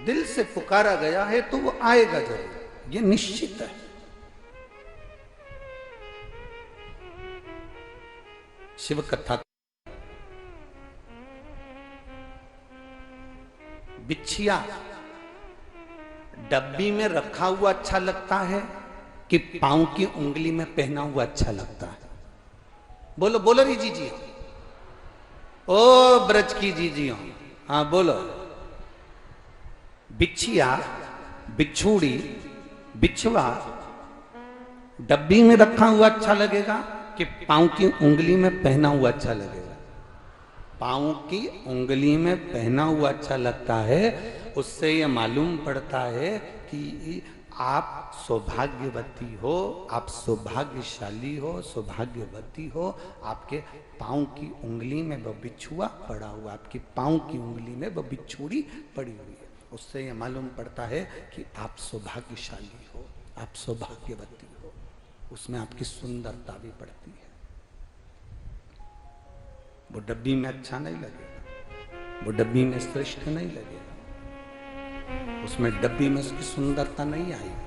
दिल से पुकारा गया है तो वो आएगा जरूर, ये निश्चित है। शिव कथा। बिछिया डब्बी में रखा हुआ अच्छा लगता है कि पांव की उंगली में पहना हुआ अच्छा लगता है? बोलो बोलो री जी, ओ ब्रज की जी हो, हाँ बोलो। बिछिया, बिछुड़ी, बिछवा डब्बी में रखा हुआ अच्छा लगेगा कि पांव की उंगली में पहना हुआ अच्छा लगेगा? पांव की उंगली में पहना हुआ अच्छा लगता है। उससे यह मालूम पड़ता है कि आप सौभाग्यवती हो, आप सौभाग्यशाली हो, सौभाग्यवती हो। आपके पांव की उंगली में वो बिच्छुआ पड़ा हुआ, आपकी पांव की उंगली में वो बिच्छुड़ी पड़ी हुई है। उससे यह मालूम पड़ता है कि आप सौभाग्यशाली हो, आप सौभाग्यवती हो। उसमें आपकी सुंदरता भी पड़ती है। वो डब्बी में अच्छा नहीं लगेगा, वो डब्बी में श्रेष्ठ नहीं लगेगा, उसमें डब्बी में उसकी सुंदरता नहीं आएगी।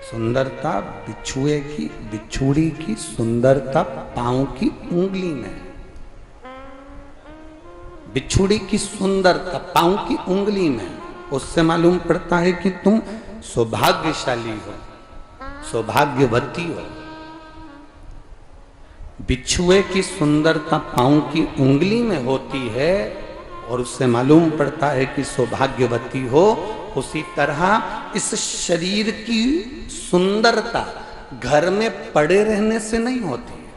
सुंदरता बिच्छुए की, बिच्छुड़ी की सुंदरता पांव की उंगली में। बिच्छुड़ी की सुंदरता पांव की उंगली में। उससे मालूम पड़ता है कि तुम सौभाग्यशाली हो, सौभाग्यवती हो। बिच्छुए की सुंदरता पांव की उंगली में होती है और उससे मालूम पड़ता है कि सौभाग्यवती हो। उसी तरह इस शरीर की सुंदरता घर में पड़े रहने से नहीं होती है।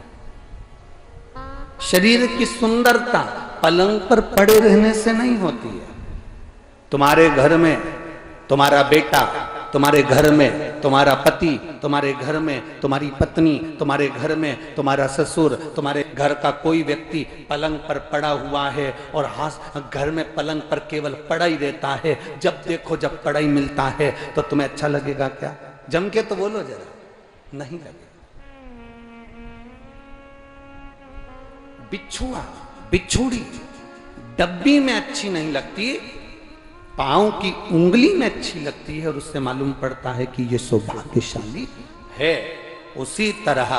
शरीर की सुंदरता पलंग पर पड़े रहने से नहीं होती है। तुम्हारे घर में तुम्हारा बेटा, तुम्हारे घर में तुम्हारा पति, तुम्हारे घर में तुम्हारी पत्नी, तुम्हारे घर में तुम्हारा ससुर, तुम्हारे घर का कोई व्यक्ति पलंग पर पड़ा हुआ है और घर में पलंग पर केवल पड़ा ही रहता है। जब देखो जब पड़ा ही मिलता है तो तुम्हें अच्छा लगेगा क्या? जम के तो बोलो जरा, नहीं लगेगा। बिच्छुआ, बिच्छुड़ी डब्बी में अच्छी नहीं लगती, पांव की उंगली में अच्छी लगती है और उससे मालूम पड़ता है कि ये सौभाग्यशाली है। उसी तरह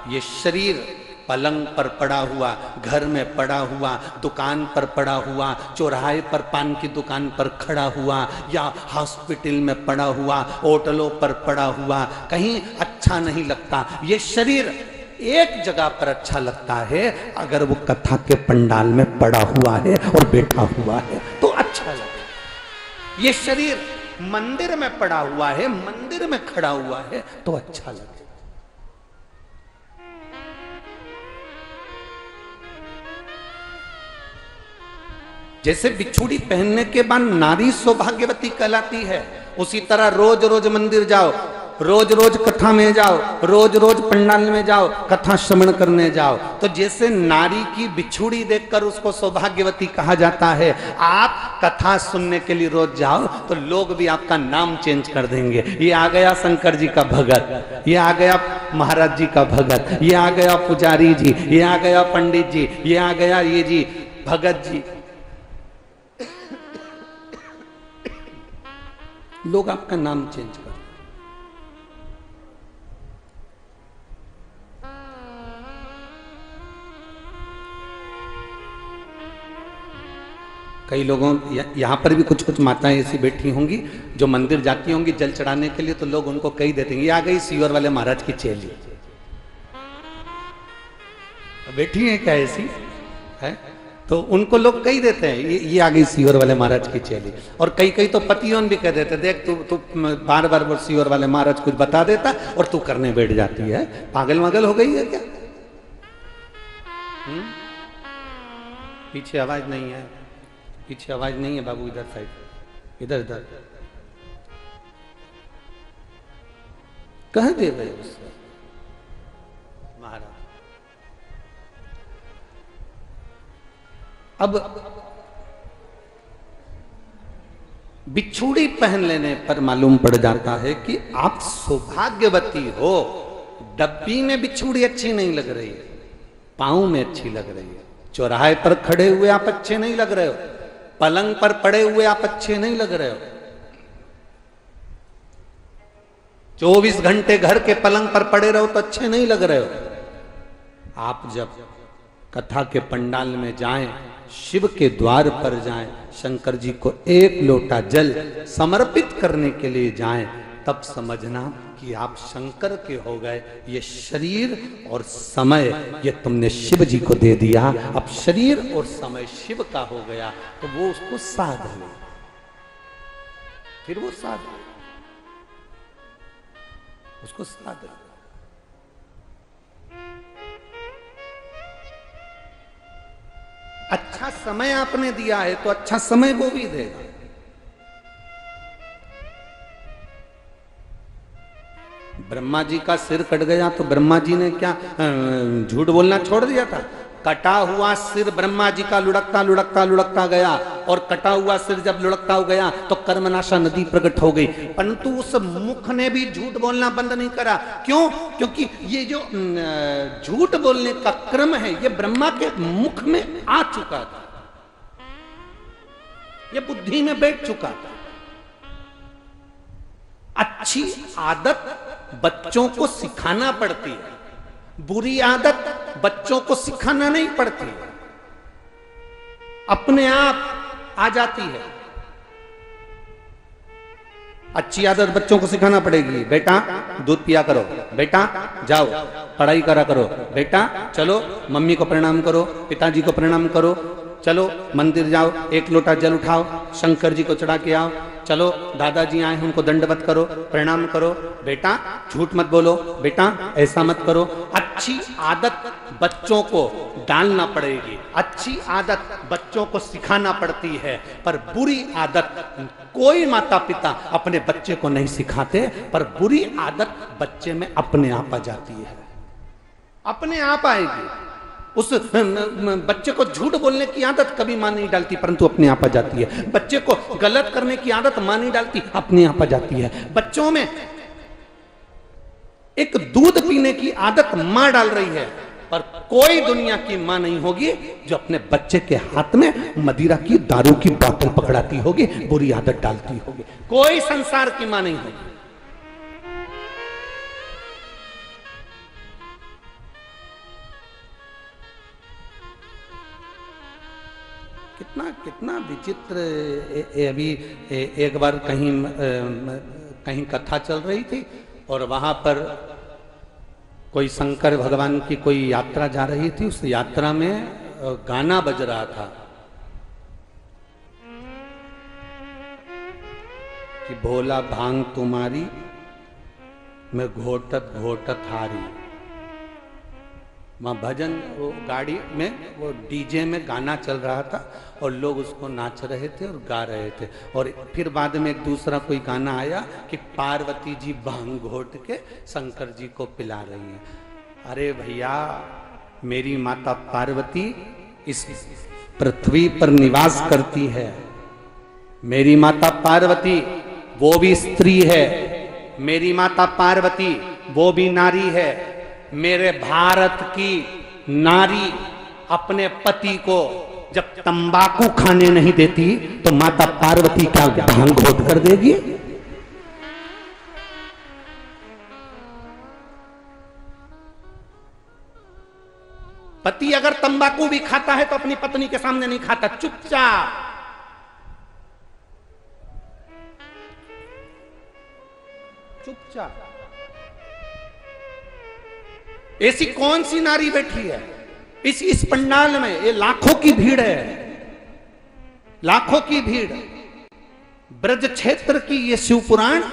ये शरीर पलंग पर पड़ा हुआ, घर में पड़ा हुआ, दुकान पर पड़ा हुआ, चौराहे पर पान की दुकान पर खड़ा हुआ, या हॉस्पिटल में पड़ा हुआ, होटलों पर पड़ा हुआ, कहीं अच्छा नहीं लगता। ये शरीर एक जगह पर अच्छा लगता है, अगर वो कथा के पंडाल में पड़ा हुआ है और बैठा हुआ है तो अच्छा लगता है। ये शरीर मंदिर में पड़ा हुआ है, मंदिर में खड़ा हुआ है तो अच्छा लगे। जैसे बिच्छुड़ी पहनने के बाद नारी सौभाग्यवती कहलाती है, उसी तरह रोज रोज मंदिर जाओ, रोज रोज कथा में जाओ, रोज रोज पंडाल में जाओ, कथा श्रवण करने जाओ, तो जैसे नारी की बिच्छुड़ी देखकर उसको सौभाग्यवती कहा जाता है, आप कथा सुनने के लिए रोज जाओ तो लोग भी आपका नाम चेंज कर देंगे। ये आ गया शंकर जी का भगत, ये आ गया महाराज जी का भगत, ये आ गया पुजारी जी, ये आ गया पंडित जी, ये आ गया ये जी भगत जी। लोग आपका नाम चेंज कर। कई लोगों यहाँ पर भी कुछ कुछ माताएं ऐसी बैठी होंगी जो मंदिर जाती होंगी जल चढ़ाने के लिए, तो लोग उनको कही देते हैं, ये आ गई सीवर वाले महाराज की चेली। बैठी है क्या ऐसी है? तो उनको लोग कही देते हैं ये आ गई सीवर वाले महाराज की चेली। और कई कई तो पतियों भी कह देते, देख तू बार बार सीवर वाले महाराज कुछ बता देता और तू करने बैठ जाती है। पागल मागल हो गई है क्या? पीछे आवाज नहीं है, पीछे आवाज नहीं है बाबू, इधर साइड, इधर इधर कह दे रहे उससे महाराज। अब बिच्छुड़ी पहन लेने पर मालूम पड़ जाता है कि आप सौभाग्यवती हो। डब्बी में बिच्छुड़ी अच्छी नहीं लग रही है, पांव में अच्छी लग रही है। चौराहे पर खड़े हुए आप अच्छे नहीं लग रहे हो, पलंग पर पड़े हुए आप अच्छे नहीं लग रहे हो। 24 घंटे घर के पलंग पर पड़े रहो तो अच्छे नहीं लग रहे हो। आप जब कथा के पंडाल में जाएं, शिव के द्वार पर जाएं, शंकर जी को एक लोटा जल समर्पित करने के लिए जाएं, तब समझना कि आप शंकर के हो गए। ये शरीर और समय ये तुमने शिव जी को दे दिया, अब शरीर और समय शिव का हो गया तो वो उसको साध लो, फिर वो साध लो, उसको साध लो। अच्छा समय आपने दिया है तो अच्छा समय वो भी देगा। ब्रह्मा जी का सिर कट गया तो ब्रह्मा जी ने क्या झूठ बोलना छोड़ दिया था? कटा हुआ सिर ब्रह्मा जी का लुढ़कता लुढ़कता लुढ़कता गया, और कटा हुआ सिर जब लुढ़कता गया तो कर्मनाशा नदी प्रकट हो गई। परंतु उस मुख ने भी झूठ बोलना बंद नहीं करा। क्यों? क्योंकि ये जो झूठ बोलने का क्रम है ये ब्रह्मा के मुख में आ चुका था, ये बुद्धि में बैठ चुका था। अच्छी आदत बच्चों को सिखाना पड़ती है, बुरी आदत बच्चों को सिखाना नहीं पड़ती, अपने आप आ जाती है। अच्छी आदत बच्चों को सिखाना पड़ेगी। बेटा दूध पिया करो, बेटा जाओ पढ़ाई करा करो, बेटा चलो मम्मी को प्रणाम करो, पिताजी को प्रणाम करो, चलो मंदिर जाओ, एक लोटा जल उठाओ, शंकर जी को चढ़ा के आओ, चलो दादाजी आए उनको दंडवत करो, प्रणाम करो, बेटा झूठ मत बोलो, बेटा ऐसा मत करो। अच्छी आदत बच्चों को डालना पड़ेगी, अच्छी आदत बच्चों को सिखाना पड़ती है। पर बुरी आदत कोई माता पिता अपने बच्चे को नहीं सिखाते, पर बुरी आदत बच्चे में अपने आप आ जाती है, अपने आप आएगी। उस बच्चे को झूठ बोलने की आदत कभी मां नहीं डालती, परंतु अपने आप आ जाती है। बच्चे को गलत करने की आदत मां नहीं डालती, अपने आप आ जाती है। बच्चों में एक दूध पीने की आदत मां डाल रही है, पर कोई दुनिया की मां नहीं होगी जो अपने बच्चे के हाथ में मदिरा की दारू की बोतल पकड़ाती होगी, बुरी आदत डालती होगी। कोई संसार की मां नहीं होगी। कितना कितना विचित्र। अभी एक बार कहीं कथा चल रही थी और वहां पर कोई शंकर भगवान की कोई यात्रा जा रही थी। उस यात्रा में गाना बज रहा था कि भोला भांग तुम्हारी मैं घोटत घोटत हारी। वहाँ भजन वो गाड़ी में वो डीजे में गाना चल रहा था और लोग उसको नाच रहे थे और गा रहे थे। और फिर बाद में एक दूसरा कोई गाना आया कि पार्वती जी भांग घोट के शंकर जी को पिला रही हैं। अरे भैया, मेरी माता पार्वती इस पृथ्वी पर निवास करती है। मेरी माता पार्वती वो भी स्त्री है, मेरी माता पार्वती वो भी नारी है। मेरे भारत की नारी अपने पति को जब तंबाकू खाने नहीं देती तो माता पार्वती क्या भांग घोट कर देगी? पति अगर तंबाकू भी खाता है तो अपनी पत्नी के सामने नहीं खाता, चुपचाप। चुपचाप। ऐसी कौन सी नारी बैठी है इस पंडाल में? ये लाखों की भीड़ है, लाखों की भीड़। ब्रज क्षेत्र की ये शिव पुराण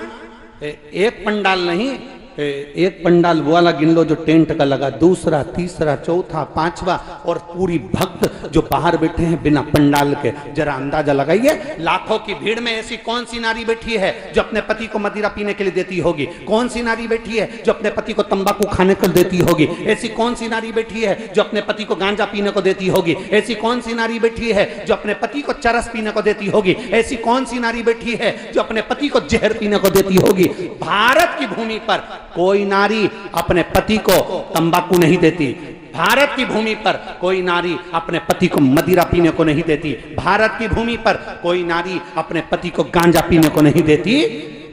एक पंडाल नहीं, एक पंडाल वो वाला गिन लो जो टेंट का लगा, दूसरा, तीसरा, चौथा, पांचवा, और पूरी भक्त जो बाहर बैठे हैं बिना पंडाल के। जरा अंदाजा लगाइए, लाखों की भीड़ में ऐसी कौन सी नारी बैठी है जो अपने पति को मदिरा पीने के लिए देती होगी? कौन सी नारी बैठी है जो अपने पति को तंबाकू खाने को देती होगी? ऐसी कौन सी नारी बैठी है जो अपने पति को गांजा पीने को देती होगी? ऐसी कौन सी नारी बैठी है जो अपने पति को चरस पीने को देती होगी? ऐसी कौन सी नारी बैठी है जो अपने पति को जहर पीने को देती होगी? भारत की भूमि पर कोई नारी अपने पति को तंबाकू नहीं देती। भारत की भूमि पर कोई नारी अपने पति को मदिरा पीने को नहीं देती। भारत की भूमि पर कोई नारी अपने पति को गांजा पीने को नहीं देती।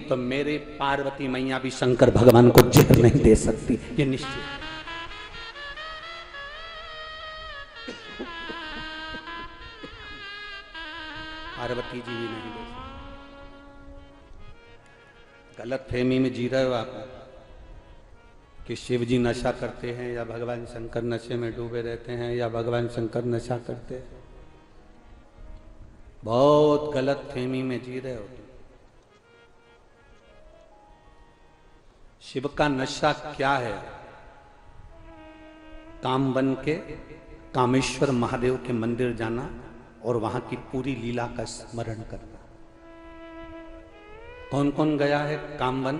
तो मेरे पार्वती मैया भी शंकर भगवान को जहर नहीं दे सकती, ये निश्चित। पार्वती जी भी नहीं दे सकती। गलत फहमी में जी रहे हो आप कि शिव जी नशा करते हैं या भगवान शंकर नशे में डूबे रहते हैं या भगवान शंकर नशा करते हैं। बहुत गलत फहमी में जी रहे हो। शिव का नशा क्या है? काम बन के कामेश्वर महादेव के मंदिर जाना और वहां की पूरी लीला का स्मरण करना। कौन कौन गया है कामवन?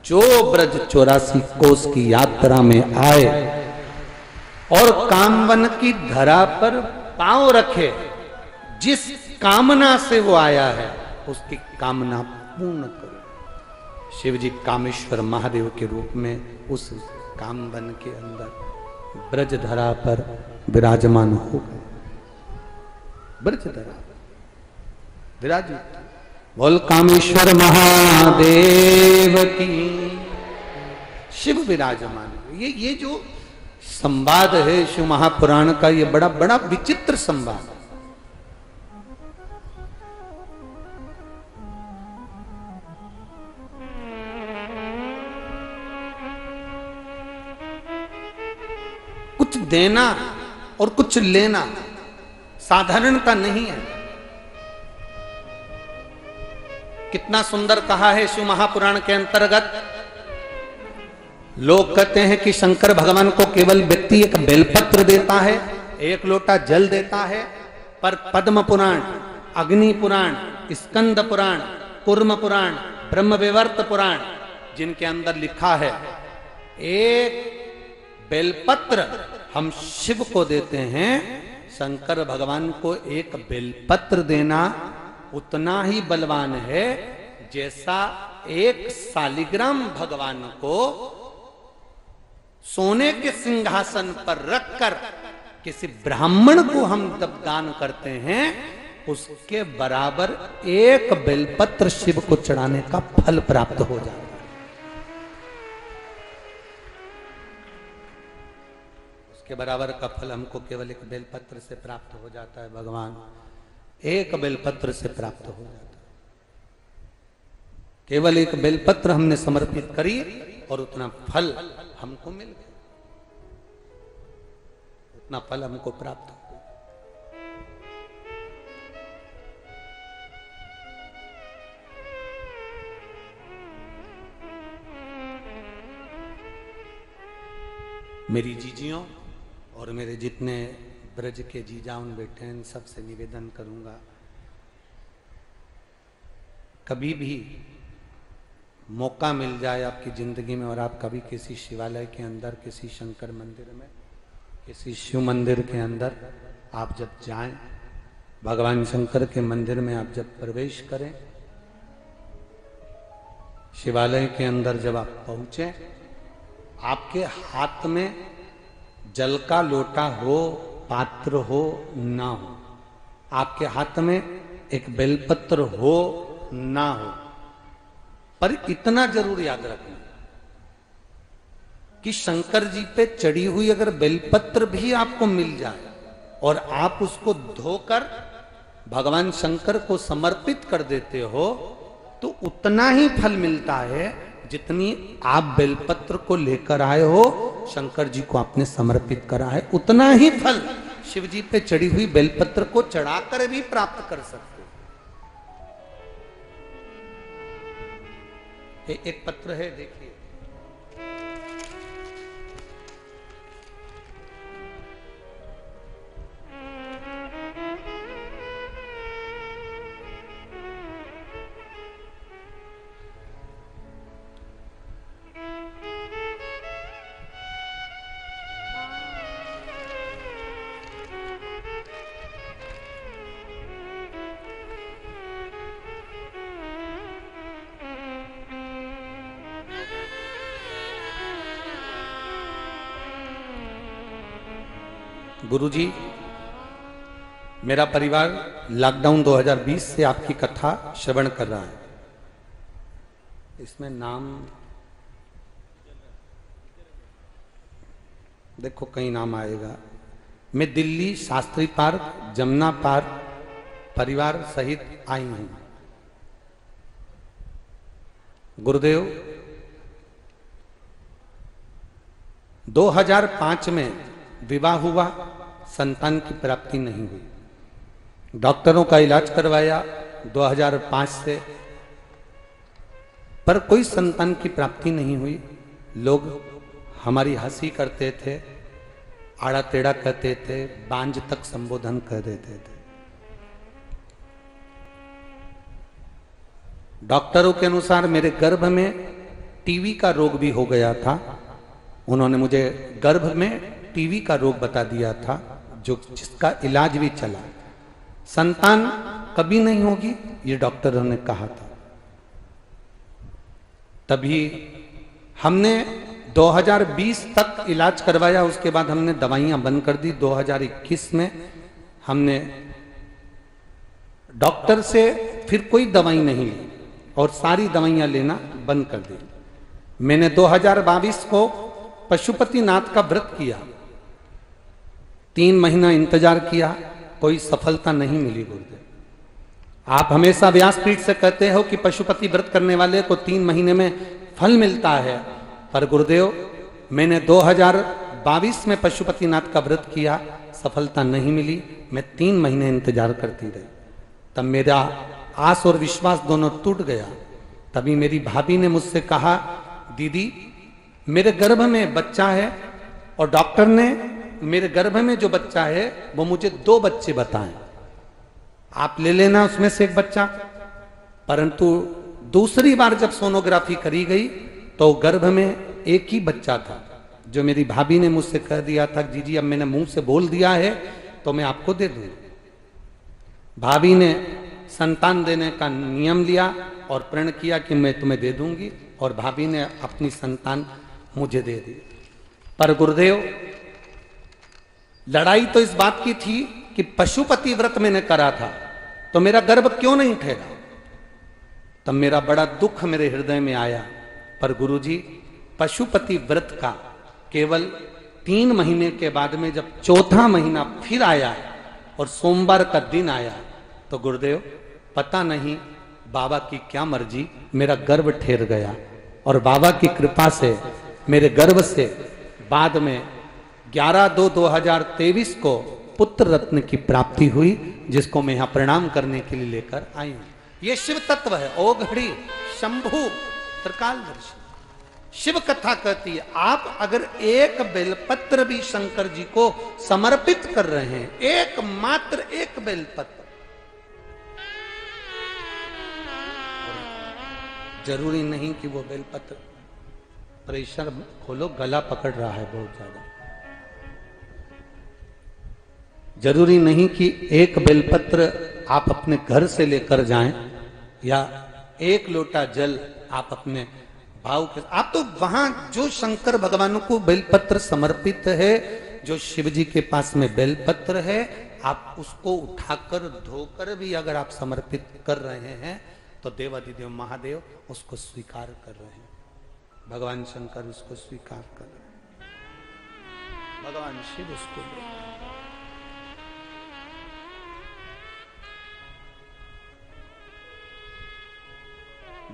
जो ब्रज 84 कोस की यात्रा में आए और कामवन की धरा पर पांव रखे, जिस कामना से वो आया है उसकी कामना पूर्ण करो। शिव जी कामेश्वर महादेव के रूप में उस कामवन के अंदर ब्रज धरा पर विराजमान हो गए। ब्रज धरा विराजित। बोल कामेश्वर महादेव की। शिव विराजमान। ये जो संवाद है शिव महापुराण का, ये बड़ा बड़ा विचित्र संवाद। कुछ देना और कुछ लेना साधारणता नहीं है। कितना सुंदर कहा है शिव महापुराण के अंतर्गत। लोग कहते हैं कि शंकर भगवान को केवल व्यक्ति एक बेलपत्र देता है, एक लोटा जल देता है, पर पद्म पुराण, अग्नि पुराण, स्कंद पुराण, कूर्म पुराण, ब्रह्मविवर्त पुराण, जिनके अंदर लिखा है एक बेलपत्र हम शिव को देते हैं, शंकर भगवान को एक बेलपत्र देना उतना ही बलवान है जैसा एक शालिग्राम भगवान को सोने के सिंहासन पर रखकर किसी ब्राह्मण को हम जब दान करते हैं, उसके बराबर एक बेलपत्र शिव को चढ़ाने का फल प्राप्त हो जाता है। उसके बराबर का फल हमको केवल एक बेलपत्र से प्राप्त हो जाता है। भगवान एक बेलपत्र से प्राप्त हो जाता है। केवल एक बेलपत्र हमने समर्पित करी और उतना फल हमको मिल गया, उतना फल हमको प्राप्त हो गया। मेरी जीजियों और मेरे जितने ब्रज के जीजाउन बैठे हैं, सबसे निवेदन करूंगा, कभी भी मौका मिल जाए आपकी जिंदगी में और आप कभी किसी शिवालय के अंदर, किसी शंकर मंदिर में, किसी शिव मंदिर के अंदर आप जब जाएं, भगवान शंकर के मंदिर में आप जब प्रवेश करें, शिवालय के अंदर जब आप पहुंचे, आपके हाथ में जल का लोटा हो, पात्र हो ना हो, आपके हाथ में एक बेलपत्र हो ना हो, पर इतना जरूर याद रखना कि शंकर जी पे चढ़ी हुई अगर बेलपत्र भी आपको मिल जाए और आप उसको धोकर भगवान शंकर को समर्पित कर देते हो, तो उतना ही फल मिलता है जितनी आप बेलपत्र को लेकर आए हो, शंकर जी को आपने समर्पित करा है, उतना ही फल शिव जी पे चढ़ी हुई बेलपत्र को चढ़ाकर भी प्राप्त कर सकते हो। एक पत्र है, देखिए, गुरुजी, मेरा परिवार लॉकडाउन 2020 से आपकी कथा श्रवण कर रहा है। इसमें नाम देखो, कई नाम आएगा। मैं दिल्ली शास्त्री पार्क, जमुना पार्क परिवार सहित आई हूं। गुरुदेव, 2005 में विवाह हुआ, संतान की प्राप्ति नहीं हुई। डॉक्टरों का इलाज करवाया 2005 से, पर कोई संतान की प्राप्ति नहीं हुई। लोग हमारी हंसी करते थे, आड़ा टेढ़ा कहते थे, बांझ तक संबोधन कर देते थे। डॉक्टरों के अनुसार मेरे गर्भ में टीवी का रोग भी हो गया था। उन्होंने मुझे गर्भ में टीवी का रोग बता दिया था, जिसका इलाज भी चला। संतान कभी नहीं होगी, ये डॉक्टरों ने कहा था। तभी हमने 2020 तक इलाज करवाया, उसके बाद हमने दवाइयां बंद कर दी। 2021 में हमने डॉक्टर से फिर कोई दवाई नहीं ली और सारी दवाइयां लेना बंद कर दी। मैंने 2022 को पशुपतिनाथ का व्रत किया, 3 महीना इंतजार किया, कोई सफलता नहीं मिली गुरुदेव। आप हमेशा व्यासपीठ से कहते हो कि पशुपति व्रत करने वाले को 3 महीने में फल मिलता है, पर गुरुदेव मैंने 2022 में पशुपतिनाथ का व्रत किया, सफलता नहीं मिली। मैं 3 महीने इंतजार करती रही। तब मेरा आस और विश्वास दोनों टूट गया। तभी मेरी भाभी ने मुझसे कहा, दीदी मेरे गर्भ में बच्चा है और डॉक्टर ने मेरे गर्भ में जो बच्चा है वो मुझे 2 बच्चे बताएं, आप ले लेना उसमें से एक बच्चा। परंतु दूसरी बार जब सोनोग्राफी करी गई तो गर्भ में एक ही बच्चा था, जो मेरी भाभी ने मुझसे कह दिया था, जीजी अब मैंने मुंह से बोल दिया है तो मैं आपको दे दूंगी। भाभी ने संतान देने का नियम लिया और प्रण किया कि मैं तुम्हें दे दूंगी, और भाभी ने अपनी संतान मुझे दे दी। पर गुरुदेव लड़ाई तो इस बात की थी कि पशुपति व्रत मैंने करा था तो मेरा गर्भ क्यों नहीं ठहरा। तब मेरा बड़ा दुख मेरे हृदय में आया। पर गुरुजी पशुपति व्रत का केवल 3 महीने के बाद में जब 4था महीना फिर आया और सोमवार का दिन आया तो गुरुदेव पता नहीं बाबा की क्या मर्जी, मेरा गर्भ ठहर गया। और बाबा की कृपा से मेरे गर्भ से बाद में 11/2/2023 को पुत्र रत्न की प्राप्ति हुई, जिसको मैं यहां प्रणाम करने के लिए लेकर आई हूं। ये शिव तत्व है, ओघड़ी शंभु त्रिकालदर्शी। शिव कथा कहती है, आप अगर एक बेलपत्र भी शंकर जी को समर्पित कर रहे हैं, एकमात्र एक बेलपत्र, जरूरी नहीं कि वो बेलपत्र, प्रेशर खोलो, गला पकड़ रहा है बहुत ज्यादा। जरूरी नहीं कि एक बेलपत्र आप अपने घर से लेकर जाएं या एक लोटा जल आप अपने भाव के, आप तो वहां जो शंकर भगवान को बेलपत्र समर्पित है, जो शिव जी के पास में बेलपत्र है, आप उसको उठाकर धोकर भी अगर आप समर्पित कर रहे हैं तो देवाधिदेव महादेव उसको स्वीकार कर रहे हैं। भगवान शंकर उसको स्वीकार कर रहे हैं, भगवान शिव उसको ले।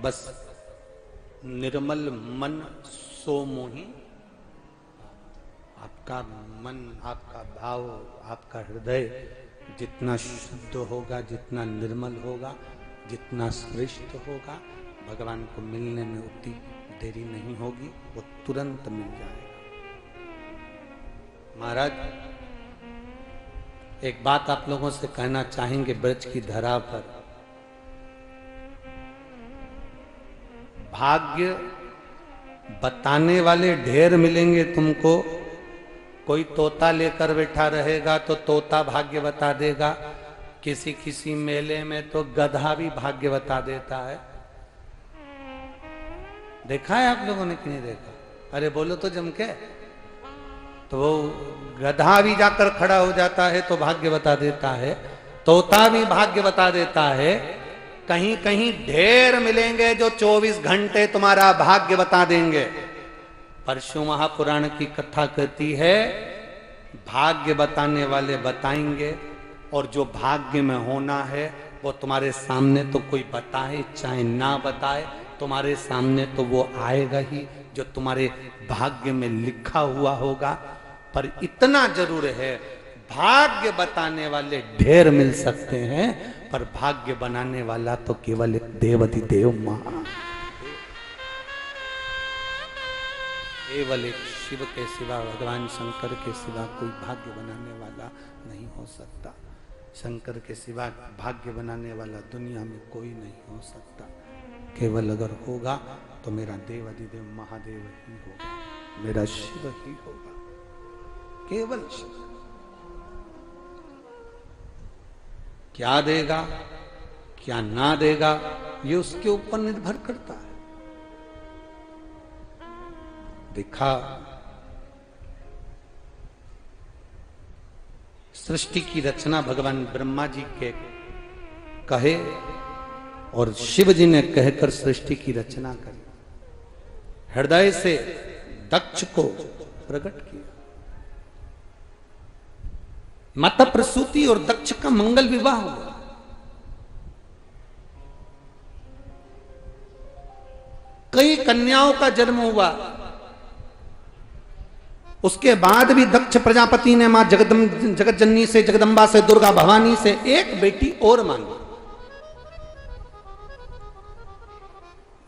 बस निर्मल मन सो मोही, आपका मन, आपका भाव, आपका हृदय जितना शुद्ध होगा, जितना निर्मल होगा, जितना श्रेष्ठ होगा, भगवान को मिलने में उतनी देरी नहीं होगी, वो तुरंत मिल जाएगा। महाराज एक बात आप लोगों से कहना चाहेंगे, ब्रज की धरा पर भाग्य बताने वाले ढेर मिलेंगे तुमको। कोई तोता लेकर बैठा रहेगा तो तोता भाग्य बता देगा, किसी किसी मेले में तो गधा भी भाग्य बता देता है। देखा है आप लोगों ने कि नहीं देखा? अरे बोलो तो जम के। तो वो गधा भी जाकर खड़ा हो जाता है तो भाग्य बता देता है, तोता भी भाग्य बता देता है। कहीं कहीं ढेर मिलेंगे जो 24 घंटे तुम्हारा भाग्य बता देंगे। परशु महापुराण की कथा कहती है, भाग्य बताने वाले बताएंगे, और जो भाग्य में होना है वो तुम्हारे सामने तो कोई बताए चाहे ना बताए, तुम्हारे सामने तो वो आएगा ही, जो तुम्हारे भाग्य में लिखा हुआ होगा। पर इतना जरूर है, भाग्य बताने वाले ढेर मिल सकते हैं, पर भाग्य बनाने वाला तो केवल एक देवाधिदेव महादेव, केवल एक शिव के सिवा, भगवान शंकर के सिवा कोई भाग्य बनाने वाला नहीं हो सकता। शंकर के सिवा भाग्य बनाने वाला दुनिया में कोई नहीं हो सकता। केवल अगर होगा तो मेरा देव अधिदेव महादेव ही होगा, मेरा शिव ही होगा, केवल शिव। क्या देगा क्या ना देगा ये उसके ऊपर निर्भर करता है। देखा, सृष्टि की रचना भगवान ब्रह्मा जी के कहे और शिव जी ने कहकर सृष्टि की रचना करी, हृदय से दक्ष को प्रकट किया। माता प्रसूति और दक्ष का मंगल विवाह हुआ। कई कन्याओं का जन्म हुआ। उसके बाद भी दक्ष प्रजापति ने मां जगत जननी से, जगदम्बा से, दुर्गा भवानी से एक बेटी और मांगी।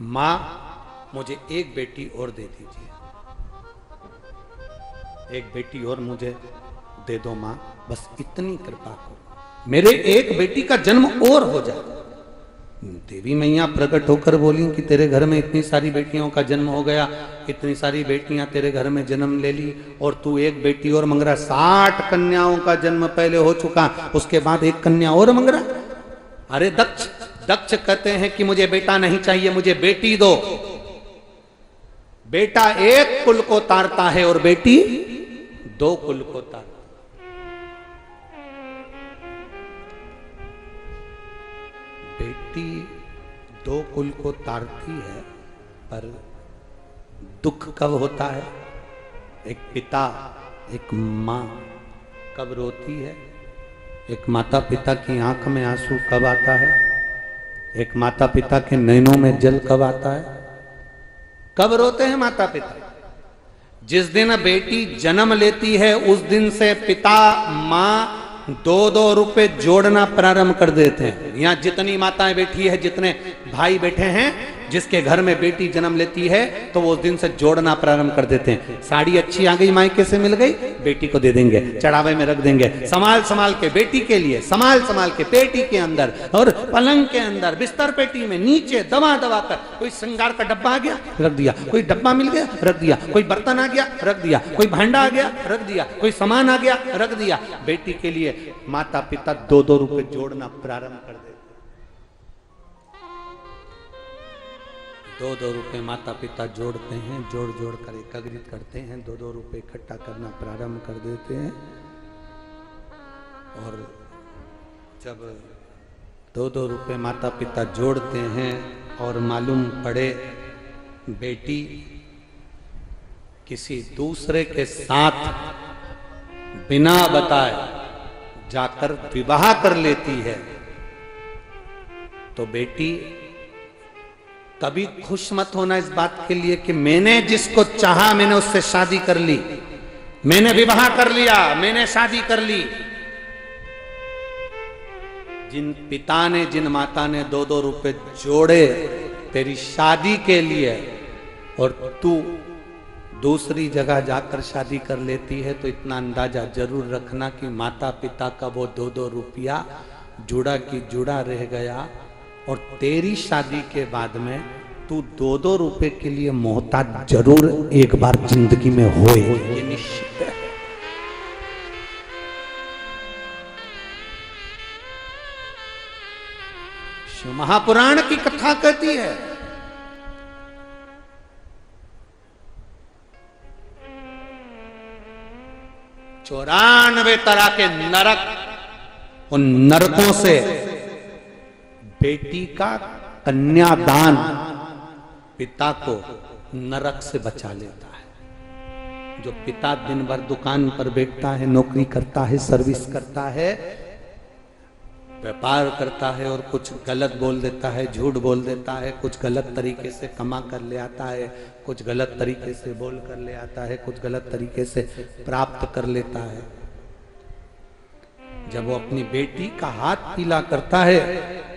मां, मुझे एक बेटी और दे दीजिए, एक बेटी और मुझे दे दो मां, बस इतनी कृपा करो, मेरे एक बेटी का जन्म और हो जाए। देवी मैया प्रकट होकर बोली कि तेरे घर में इतनी सारी बेटियों का जन्म हो गया, इतनी सारी बेटियां तेरे घर में जन्म ले ली और तू एक बेटी और मंग रहा। 60 कन्याओं का जन्म पहले हो चुका, उसके बाद एक कन्या और मंग रहा। अरे दक्ष कहते हैं कि मुझे बेटा नहीं चाहिए, मुझे बेटी दो। बेटा एक कुल को तारता है और बेटी 2 कुल को तारता। बेटी 2 कुल को तारती है, पर दुख कब होता है? एक पिता, एक मां कब रोती है? एक माता पिता की आंख में आंसू कब आता है? एक माता पिता के नैनों में जल कब आता है? कब रोते हैं माता पिता? जिस दिन बेटी जन्म लेती है उस दिन से पिता मां 2-2 रुपए जोड़ना प्रारंभ कर देते हैं। यहां जितनी माताएं बैठी है, जितने भाई बैठे हैं, जिसके घर में बेटी जन्म लेती है तो वो उस दिन से जोड़ना प्रारंभ कर देते हैं। साड़ी अच्छी आ गई, मायके से मिल गई, बेटी को दे देंगे, चढ़ावे में रख देंगे, संभाल के बेटी के लिए, संभाल के पेटी के अंदर और पलंग के अंदर, बिस्तर पेटी में नीचे दबा कर। कोई श्रृंगार का डब्बा आ गया, रख दिया, कोई डब्बा मिल गया, रख दिया, कोई बर्तन आ गया, रख दिया, कोई भांडा आ गया, रख दिया, कोई सामान आ गया, रख दिया। बेटी के लिए माता पिता 2-2 रुपए जोड़ना प्रारंभ कर देते। 2-2 रुपए माता पिता जोड़ते हैं, जोड़ कर एकत्रित करते हैं, 2-2 रुपए इकट्ठा करना प्रारंभ कर देते हैं। और जब 2-2 रुपए माता पिता जोड़ते हैं और मालूम पड़े बेटी किसी दूसरे के साथ बिना बताए जाकर विवाह कर लेती है, तो बेटी कभी खुश मत होना इस बात के लिए कि मैंने जिसको चाहा मैंने उससे शादी कर ली, मैंने विवाह कर लिया, मैंने शादी कर ली। जिन पिता ने, जिन माता ने 2-2 रुपए जोड़े तेरी शादी के लिए और तू दूसरी जगह जाकर शादी कर लेती है, तो इतना अंदाजा जरूर रखना कि माता पिता का वो 2-2 रुपया जुड़ा की जुड़ा रह गया और तेरी शादी के बाद में तू 2-2 रुपए के लिए मोहताज जरूर एक बार जिंदगी में होए, ये निश्चित है। शिव महापुराण की कथा कहती है, चौरानवे तरह के नरक, उन नरकों से बेटी का कन्यादान पिता को नरक से बचा लेता है। जो पिता दिन भर दुकान पर बैठता है, नौकरी करता है, सर्विस करता है, व्यापार करता है और कुछ गलत बोल देता है, झूठ बोल देता है, कुछ गलत तरीके से कमा कर ले आता है, कुछ गलत तरीके से बोल कर ले आता है, कुछ गलत तरीके से प्राप्त कर लेता है। जब वो अपनी बेटी का हाथ पीला करता है,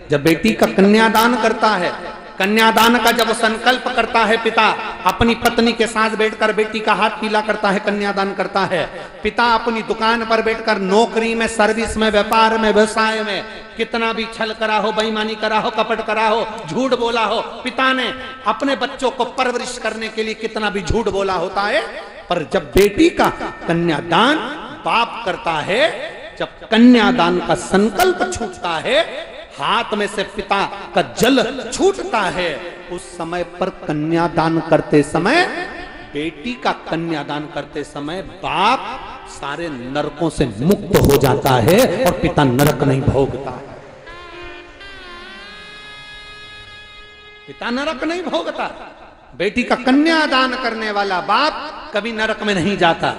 जब बेटी का कन्यादान करता है, कन्यादान का जब संकल्प करता है पिता, अपनी पत्नी के साथ बैठकर बेटी का हाथ पीला करता है, कन्यादान करता है। पिता अपनी दुकान पर बैठकर नौकरी में, सर्विस में, व्यापार में, व्यवसाय में कितना भी छल करा हो, बेईमानी करा हो, कपट करा हो, झूठ बोला हो, पिता ने अपने बच्चों को परवरिश करने के लिए कितना भी झूठ बोला होता है, पर जब बेटी का कन्यादान बाप करता है, जब कन्यादान का संकल्प छूटता है, हाथ में से पिता का जल छूटता है, उस समय पर कन्यादान करते समय, बेटी का कन्यादान करते समय बाप सारे नरकों से मुक्त हो जाता है और पिता नरक नहीं भोगता है। पिता नरक नहीं भोगता। बेटी का कन्यादान करने वाला बाप कभी नरक में नहीं जाता।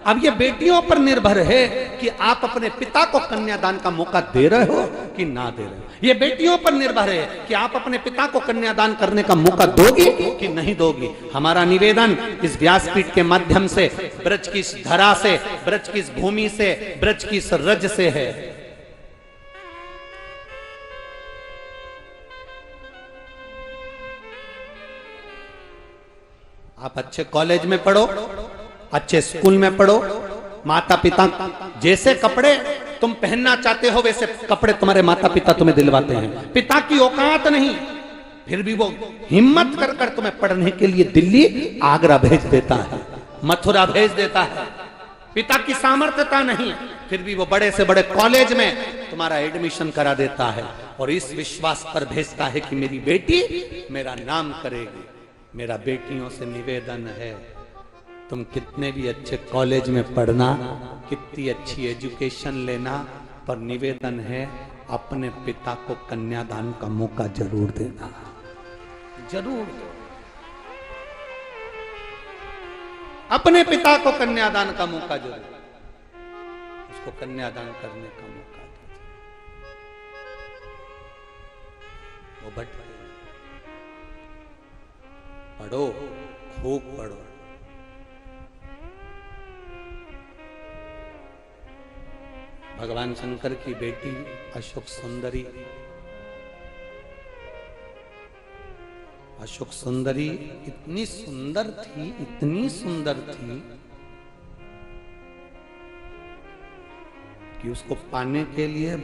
अब ये बेटियों पर निर्भर है कि आप अपने पिता को कन्यादान का मौका दे रहे हो कि ना दे रहे हो। ये बेटियों पर निर्भर है कि आप अपने पिता को कन्यादान करने का मौका दोगी कि नहीं दोगी। हमारा निवेदन इस व्यासपीठ के माध्यम से, ब्रज की इस धरा से, ब्रज की इस भूमि से, ब्रज की इस रज से है, आप अच्छे कॉलेज में पढ़ो, अच्छे स्कूल में पढ़ो, माता पिता जैसे कपड़े तुम पहनना चाहते हो वैसे कपड़े तुम्हारे माता पिता तुम्हें दिलवाते हैं। पिता की औकात नहीं, फिर भी वो हिम्मत कर कर तुम्हें पढ़ने के लिए दिल्ली, आगरा भेज देता है, मथुरा भेज देता है। पिता की सामर्थ्यता नहीं, फिर भी वो बड़े से बड़े कॉलेज में तुम्हारा एडमिशन करा देता है और इस विश्वास पर भेजता है कि मेरी बेटी मेरा नाम करेगी। मेरा बेटियों से निवेदन है, तुम कितने भी अच्छे कॉलेज में पढ़ना, कितनी अच्छी एजुकेशन लेना, पर निवेदन है अपने पिता को कन्यादान का मौका जरूर देना, जरूर दो। अपने पिता को कन्यादान का मौका जरूर, उसको कन्यादान करने का मौका दो। वो बट पढ़ो, खूब पढ़ो। भगवान शंकर की बेटी अशोक सुंदरी, अशोक सुंदरी इतनी सुंदर थी, इतनी सुंदर थी कि उसको पाने के लिए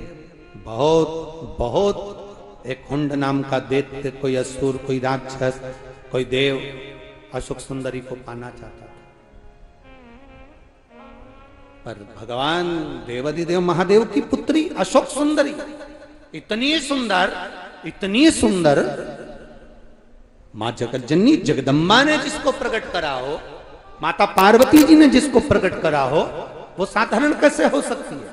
बहुत बहुत एक हुंड नाम का दैत्य, कोई असुर, कोई राक्षस, कोई देव अशोक सुंदरी को पाना चाहता था। पर भगवान देवाधिदेव महादेव की पुत्री अशोक सुंदरी इतनी सुंदर, इतनी सुंदर, मां जगतजननी जगदम्बा ने जिसको प्रकट करा हो, माता पार्वती जी ने जिसको प्रकट करा हो, वो साधारण कैसे हो सकती है।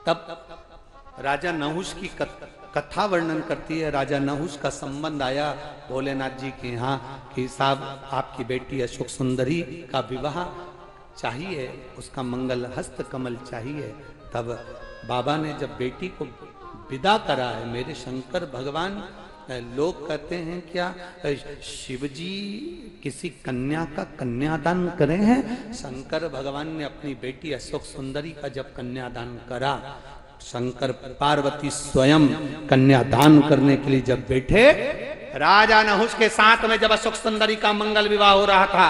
तब राजा नहुष की कथा वर्णन करती है। राजा नहुष का संबंध आया भोलेनाथ जी के यहाँ कि साहब आपकी बेटी अशोक सुंदरी का विवाह चाहिए, उसका मंगल हस्त कमल चाहिए। तब बाबा ने जब बेटी को विदा करा है, मेरे शंकर भगवान, लोग कहते हैं क्या शिवजी किसी कन्या का कन्यादान करे हैं? शंकर भगवान ने अपनी बेटी अशोक सुंदरी का जब कन्यादान करा, शंकर पार्वती स्वयं कन्यादान करने के लिए जब बैठे, राजा नहुष के साथ में जब अशोक सुंदरी का मंगल विवाह हो रहा था,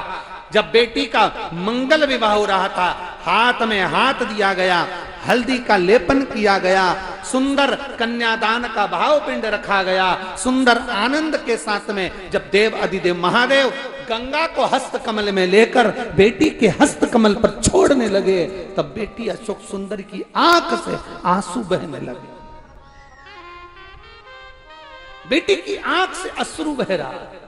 जब बेटी का मंगल विवाह हो रहा था, हाथ में हाथ दिया गया, हल्दी का लेपन किया गया, सुंदर कन्यादान का भाव पिंड रखा गया, सुंदर आनंद के साथ में जब देव अधिदेव महादेव गंगा को हस्त कमल में लेकर बेटी के हस्त कमल पर छोड़ने लगे, तब बेटी अशोक सुंदर की आंख से आंसू बहने लगे। बेटी की आंख से अश्रु बह रहा है।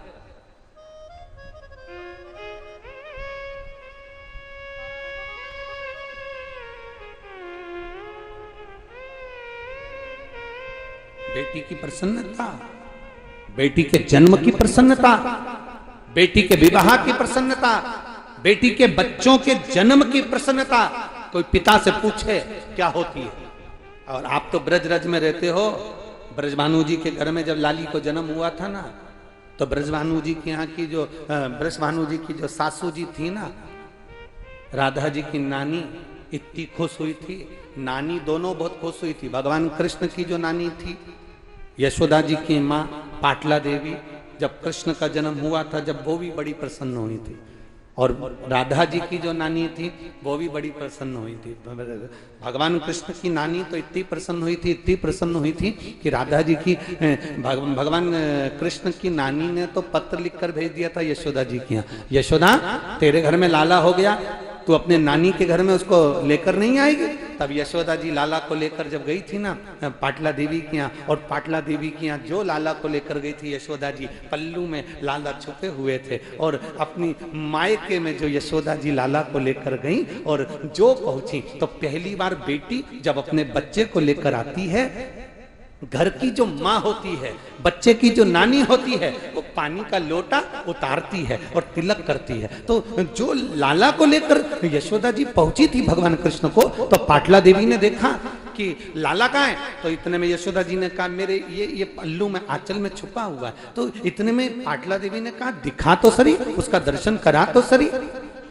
बेटी की प्रसन्नता, बेटी के जन्म की प्रसन्नता, बेटी के विवाह की प्रसन्नता, बेटी के बच्चों के जन्म की प्रसन्नता कोई पिता से पूछे क्या होती है। और आप तो ब्रजरज में रहते हो, ब्रजभानु जी के घर में जब लाली को जन्म हुआ था ना, तो ब्रजभानु जी के यहाँ की जो ब्रजभानु जी की जो सासू जी थी ना, राधा जी की नानी, इतनी खुश हुई थी। नानी दोनों बहुत खुश हुई थी। भगवान कृष्ण की जो नानी थी, यशोदा जी की माँ पाटला देवी, जब कृष्ण का जन्म हुआ था, जब वो भी बड़ी प्रसन्न हुई थी, और राधा जी की जो नानी थी वो भी बड़ी प्रसन्न हुई थी। भगवान कृष्ण की नानी तो इतनी प्रसन्न हुई थी, इतनी प्रसन्न हुई थी कि राधा जी की भगवान कृष्ण की नानी ने तो पत्र लिखकर भेज दिया था यशोदा जी के यहाँ, यशोदा तेरे घर में लाला हो गया, तू अपने नानी के घर में उसको लेकर नहीं आएगी। तब यशोदा जी लाला को लेकर जब गई थी ना पाटला देवी के यहाँ, और पाटला देवी के यहाँ जो लाला को लेकर गई थी यशोदा जी, पल्लू में लाला छुपे हुए थे, और अपनी मायके में जो यशोदा जी लाला को लेकर गई और जो पहुंची, तो पहली बार बेटी जब अपने बच्चे को लेकर आती है, घर की जो माँ होती है, बच्चे की जो नानी होती है, वो पानी का लोटा उतारती है और तिलक करती है। तो जो लाला को लेकर यशोदा जी पहुंची थी भगवान कृष्ण को, तो पाटला देवी ने देखा कि लाला कहाँ है, तो इतने में यशोदा जी ने कहा मेरे ये पल्लू में आंचल में छुपा हुआ है। तो इतने में पाटला देवी ने कहा दिखा तो सरी, उसका दर्शन करा तो सरी,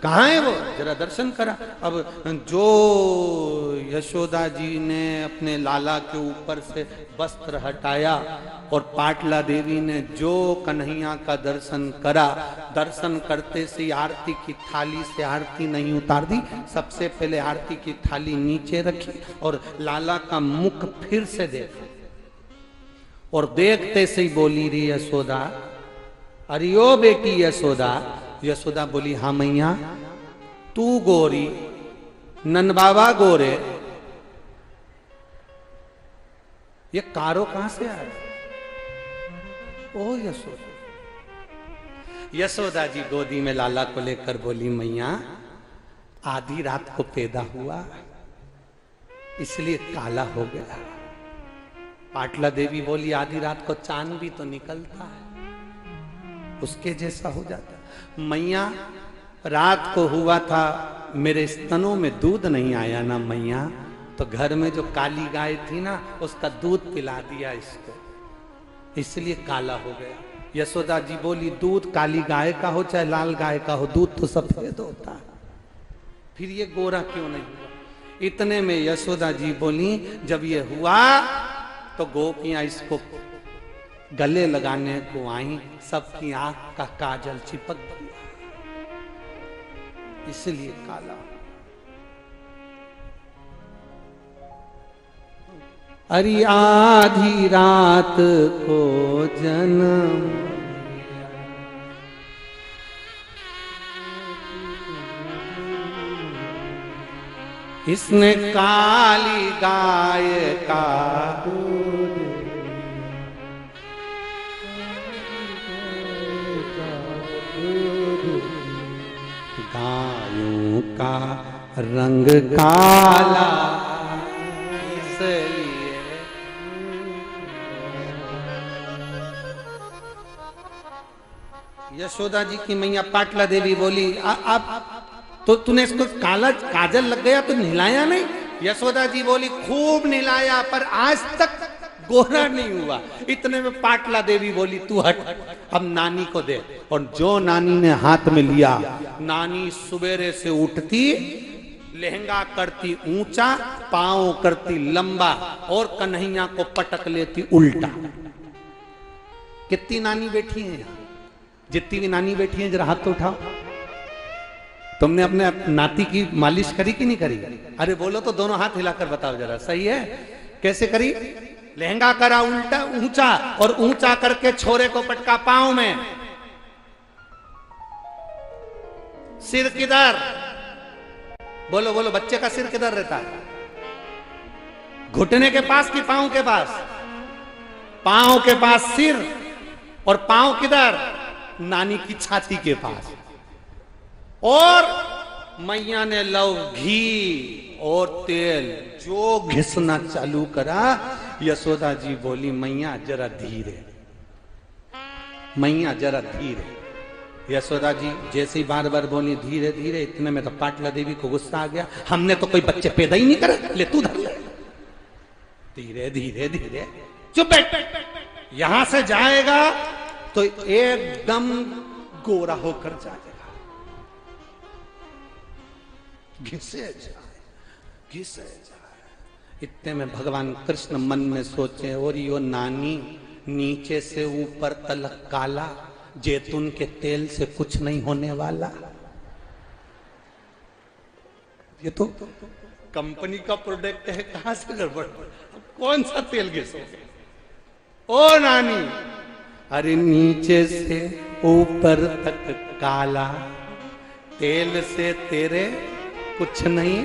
कहाँ है वो, जरा दर्शन करा। अब जो यशोदा जी ने अपने लाला के ऊपर से वस्त्र हटाया और पाटला देवी ने जो कन्हैया का दर्शन करा, दर्शन करते से आरती की थाली से आरती नहीं उतार दी, सबसे पहले आरती की थाली नीचे रखी और लाला का मुख फिर से देखा, और देखते से ही बोली रे यशोदा, अरे ओ बेटी यशोदा। यशोदा बोली हाँ मैया, तू गोरी, नन बाबा गोरे, ये कारो कहां से आया? ओ यशोदा। यशोदा जी गोदी में लाला को लेकर बोली मैया, आधी रात को पैदा हुआ इसलिए काला हो गया। पाटला देवी बोली आधी रात को चांद भी तो निकलता है, उसके जैसा हो जाता। मैया रात को हुआ था, मेरे स्तनों में दूध नहीं आया ना मैया, तो घर में जो काली गाय थी ना उसका दूध पिला दिया इसको, इसलिए काला हो गया। यशोदा जी बोली दूध काली गाय का हो चाहे लाल गाय का हो, दूध तो सफेद होता है, फिर ये गोरा क्यों नहीं हुआ? इतने में यशोदा जी बोली जब ये हुआ तो गोपियां इसको गले लगाने को आई, सबकी आंख का काजल चिपक गया, इसलिए काला। अरे आधी रात को जन्म, इसने काली गाय का गायों का रंग काला, इसलिए यशोदा जी की मैया पाटला देवी बोली आप तो तूने इसको काला काजल लग गया तो नहलाया नहीं? यशोदा जी बोली खूब नहलाया पर आज तक गोरा नहीं हुआ। इतने में पाटला देवी बोली तू हट, अब नानी को दे। और जो नानी ने हाथ में लिया, नानी सुबेरे से उठती, लहंगा करती ऊंचा, पांव करती लंबा और कन्हैया को पटक लेती उल्टा। कितनी नानी बैठी है यहाँ? जितनी भी नानी बैठी है जरा हाथ तो उठाओ। तुमने अपने नाती की मालिश करी कि नहीं करी? अरे बोलो तो दोनों हाथ हिलाकर बताओ जरा, सही है? कैसे करी? लहंगा करा उल्टा ऊंचा और ऊंचा करके छोरे को पटका पांव में। सिर किधर? बोलो बोलो, बच्चे का सिर किधर रहता है? घुटने के पास कि पांव के पास? पांव के पास सिर, और पांव किधर? नानी की छाती के पास। और मैया ने लव, घी और तेल जो घिसना चालू करा, यशोदा जी बोली मैया जरा धीरे, मैया जरा धीरे। यशोदा जी जैसे ही बार बार बोली धीरे धीरे, इतने में तो पाटला देवी को गुस्सा आ गया, हमने तो कोई बच्चे पैदा ही नहीं करे, ले तू धर ले। धीरे धीरे धीरे, चुप बैठ, यहां से जाएगा तो एकदम गोरा होकर जाएगा, घिसे जाए, घिसे जाए। इतने में भगवान कृष्ण मन में सोचे और यो नानी नीचे से ऊपर तलक काला, जैतून के तेल से कुछ नहीं होने वाला। ये तो कंपनी का प्रोडक्ट है, कहां से गड़बड़, कौन सा तेल घिसोगे? ओ नानी, अरे नीचे से ऊपर तक काला, तेल से तेरे कुछ नहीं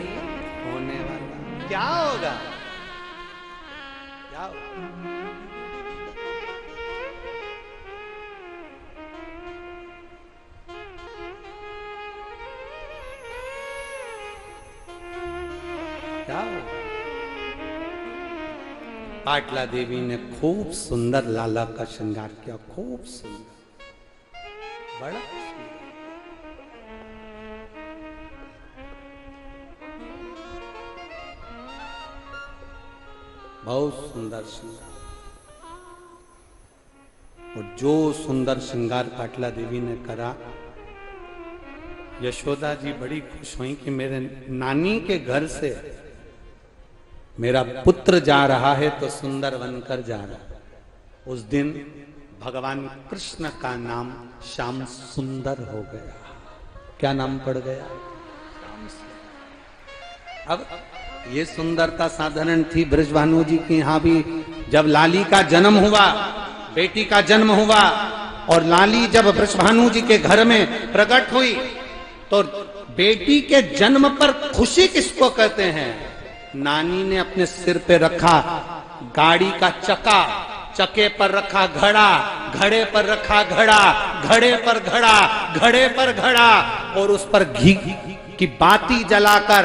होने वाला। क्या होगा? क्या होगा? क्या होगा? पाटला देवी ने खूब सुंदर लाला का श्रृंगार किया, खूब सुंदर, बड़ा सुंदर। बहुत सुंदर श्रृंगार। और जो सुंदर श्रृंगार पाटला देवी ने करा, यशोदा जी बड़ी खुश हुई कि मेरे नानी के घर से मेरा पुत्र जा रहा है तो सुंदर बनकर जा रहा है। उस दिन भगवान कृष्ण का नाम श्याम सुंदर हो गया। क्या नाम पड़ गया? अब ये सुंदरता साधारण थी ब्रजभानु जी की। यहां भी जब लाली का जन्म हुआ, बेटी का जन्म हुआ, और लाली जब ब्रजभानु जी के घर में प्रकट हुई, तो बेटी के जन्म पर खुशी किसको कहते हैं? नानी ने अपने सिर पे रखा गाड़ी का चक्का, चक्के पर रखा घड़ा, घड़े पर रखा घड़ा, घड़े पर घड़ा, घड़े पर घड़ा, और उस पर घी की बाती जलाकर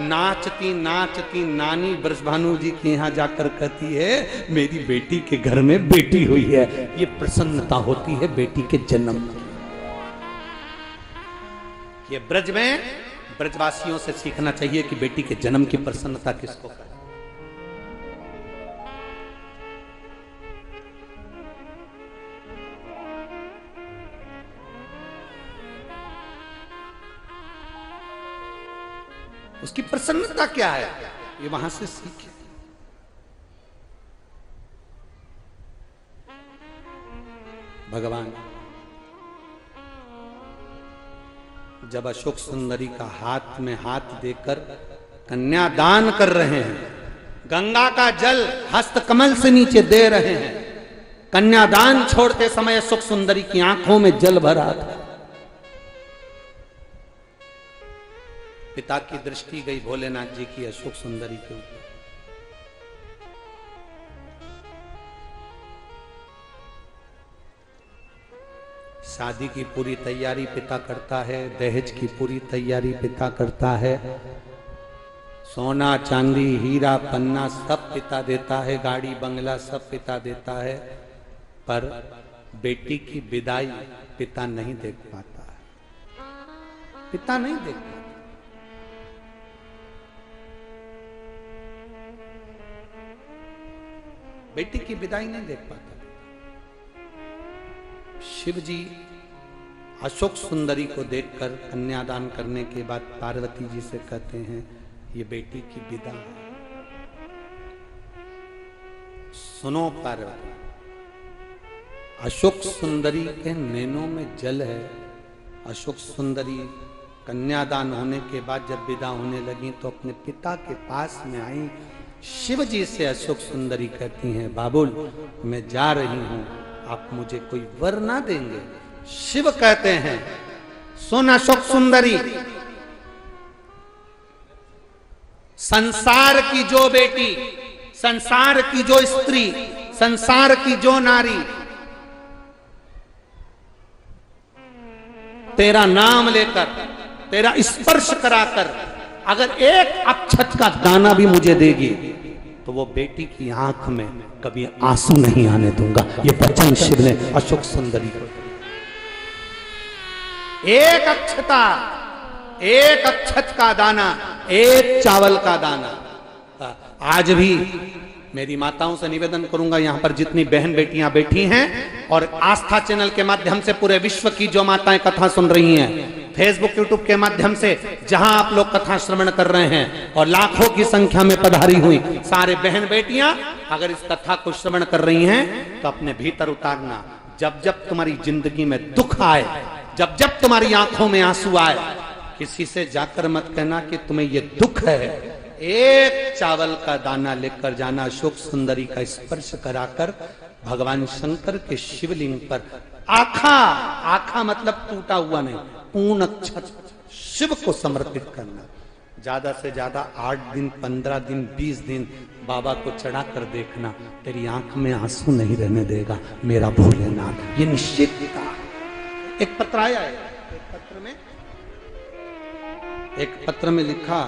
नाचती नाचती नानी ब्रजभानु जी के यहाँ जाकर कहती है, मेरी बेटी के घर में बेटी हुई है। ये प्रसन्नता होती है बेटी के जन्म की। ये ब्रज में ब्रजवासियों से सीखना चाहिए कि बेटी के जन्म की प्रसन्नता किसको करें। उसकी प्रसन्नता क्या है, ये वहां से सीखे। भगवान जब अशोक सुंदरी का हाथ में हाथ देकर कन्यादान कर रहे हैं, गंगा का जल हस्त कमल से नीचे दे रहे हैं, कन्यादान छोड़ते समय अशोक सुंदरी की आंखों में जल भरा था। पिता की दृष्टि गई भोलेनाथ जी की अशोक सुंदरी के ऊपर। शादी की पूरी तैयारी पिता करता है, दहेज की पूरी तैयारी पिता करता है, सोना चांदी हीरा पन्ना सब पिता देता है, गाड़ी बंगला सब पिता देता है, पर बेटी की विदाई पिता नहीं देख पाता है। पिता नहीं देख पाता। बेटी की विदाई नहीं देख पाता। शिव जी अशोक सुंदरी को देखकर कन्यादान करने के बाद पार्वती जी से कहते हैं, ये बेटी की विदा है। सुनो पार्वती, अशोक सुंदरी के नैनों में जल है। अशोक सुंदरी कन्यादान होने के बाद जब विदा होने लगी तो अपने पिता के पास में आई। शिव जी से अशोक सुंदरी कहती हैं, बाबुल मैं जा रही हूं, आप मुझे कोई वर ना देंगे? शिव कहते हैं, सुन अशोक सुंदरी, संसार की जो बेटी, संसार की जो स्त्री, संसार की जो नारी तेरा नाम लेकर, तेरा स्पर्श कराकर अगर एक अक्षत का दाना भी मुझे देगी तो वो बेटी की आंख में कभी आंसू नहीं आने दूंगा। ये वचन शिव ने अशोक सुंदरी को। एक अक्षता, एक अक्षत का दाना, एक चावल का दाना। आज भी मेरी माताओं से निवेदन करूंगा, यहां पर जितनी बहन बेटियां बैठी हैं और आस्था चैनल के माध्यम से पूरे विश्व की जो माताएं कथा सुन रही हैं, फेसबुक यूट्यूब के माध्यम से जहां आप लोग कथा श्रवण कर रहे हैं और लाखों की संख्या में पधारी हुई सारे बहन बेटियां अगर इस कथा को श्रवण कर रही हैं तो अपने भीतर उतारना। जब जब तुम्हारी जिंदगी में दुख आए, जब जब तुम्हारी आंखों में आंसू आए, किसी से जाकर मत कहना कि तुम्हें ये दुख है। एक चावल का दाना लेकर जाना, अशोक सुंदरी का स्पर्श कराकर भगवान शंकर के शिवलिंग पर आखा, आखा मतलब टूटा हुआ नहीं, पूर्ण अक्षत शिव को समर्पित करना। ज्यादा से ज्यादा 8 दिन, 15 दिन, 20 दिन बाबा को चढ़ा कर देखना, तेरी आंख में आंसू नहीं रहने देगा मेरा भोलेनाथ, ये निश्चित था। एक पत्र आया है, एक पत्र में लिखा,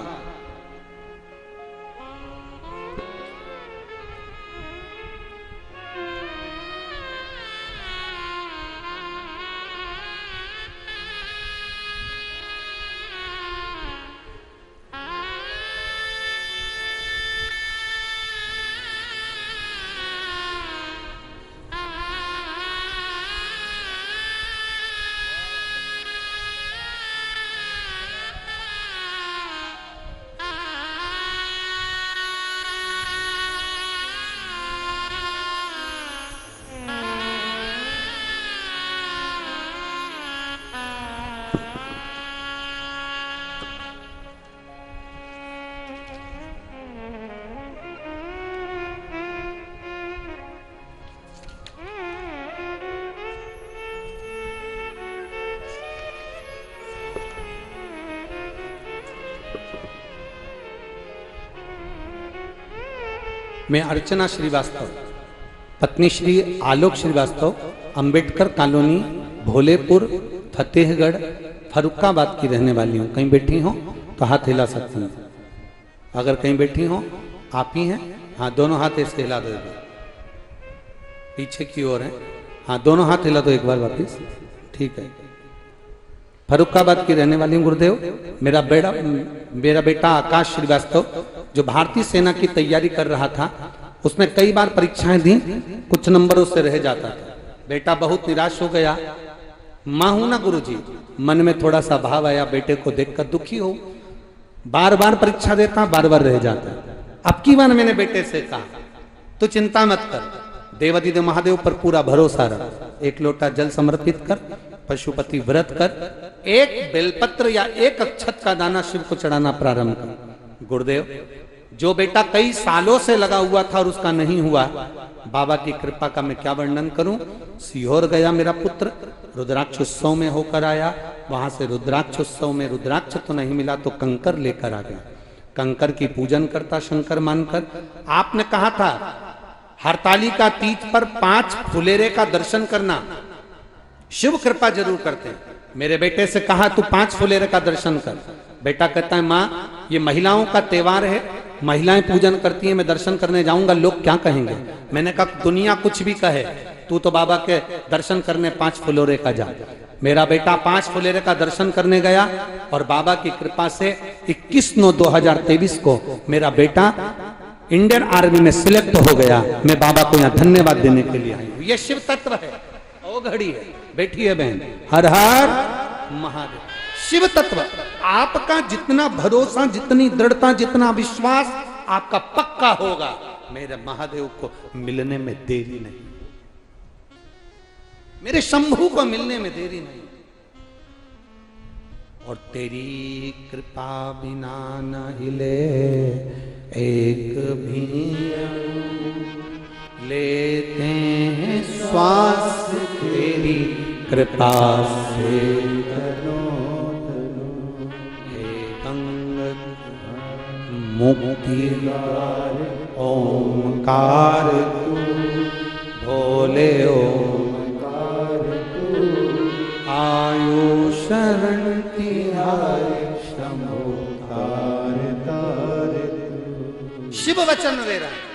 मैं अर्चना श्रीवास्तव, पत्नी श्री आलोक श्रीवास्तव, अंबेडकर कॉलोनी, भोलेपुर, फतेहगढ़, फरुखाबाद की रहने वाली हूँ। कहीं बैठी हो तो हाथ हिला सकती हैं। अगर कहीं बैठी हो, आप ही हैं? हाँ, दोनों हाथ ऐसे हिला दो, पीछे की ओर है। हाँ, दोनों हाथ हिला दो एक बार वापिस। ठीक है। फरुखाबाद की रहने वाली हूँ गुरुदेव। मेरा बेटा आकाश श्रीवास्तव जो भारतीय सेना की तैयारी कर रहा था, उसने कई बार परीक्षाएं दी, कुछ नंबरों से रह जाता था। बेटा बहुत निराश हो गया। मां हूं ना गुरुजी, मन में थोड़ा सा भाव आया, बेटे को देखकर दुखी हो, बार बार परीक्षा देता, बार बार रह जाता। अब की बार मैंने बेटे से कहा, तो चिंता मत कर, देवादिदेव महादेव पर पूरा भरोसा रख, एक लोटा जल समर्पित कर, पशुपति व्रत कर, एक बेलपत्र या एक अक्षत का दाना शिव को चढ़ाना प्रारंभ कर। गुरुदेव, जो बेटा कई सालों से लगा हुआ था और उसका नहीं हुआ, बाबा की कृपा का मैं क्या वर्णन करूं। सीहोर गया मेरा पुत्र, रुद्राक्ष उत्सव में होकर आया, वहां से रुद्राक्ष उत्सव में रुद्राक्ष तो नहीं मिला तो कंकर लेकर आ गया। कंकर की पूजन करता शंकर मानकर। आपने कहा था हरताली का तीज पर 5 फुलेरे का दर्शन करना, शिव कृपा जरूर करते हैं। मेरे बेटे से कहा तू 5 फुलेरे का दर्शन कर। बेटा कहता है माँ ये महिलाओं का त्योहार है, महिलाएं पूजन करती हैं, मैं दर्शन करने जाऊंगा, लोग क्या कहेंगे। मैंने कहा दुनिया कुछ भी कहे, तू तो बाबा के दर्शन करने 5 फुलेरे का जा। मेरा बेटा 5 फुलेरे का दर्शन करने गया और बाबा की कृपा से 21/9/2023 को मेरा बेटा इंडियन आर्मी में सिलेक्ट हो गया। मैं बाबा को यहाँ धन्यवाद देने के लिए आई हूँ। ये शिव तत्व है, ओ घड़ी है, बैठी है बहन। हर हर महादेव। शिव तत्व, आपका जितना भरोसा, जितनी दृढ़ता, जितना विश्वास आपका पक्का होगा, मेरे महादेव को मिलने में देरी नहीं, मेरे शंभू को मिलने में देरी नहीं। और तेरी कृपा बिना न हिले एक भी लेते हैं श्वास, तेरी कृपा से मुक्ति ओंकार तू, भोले ओंकार तू, आयु शरण तिहारे शंभो तारे तू। शिव वचन दे रहा है,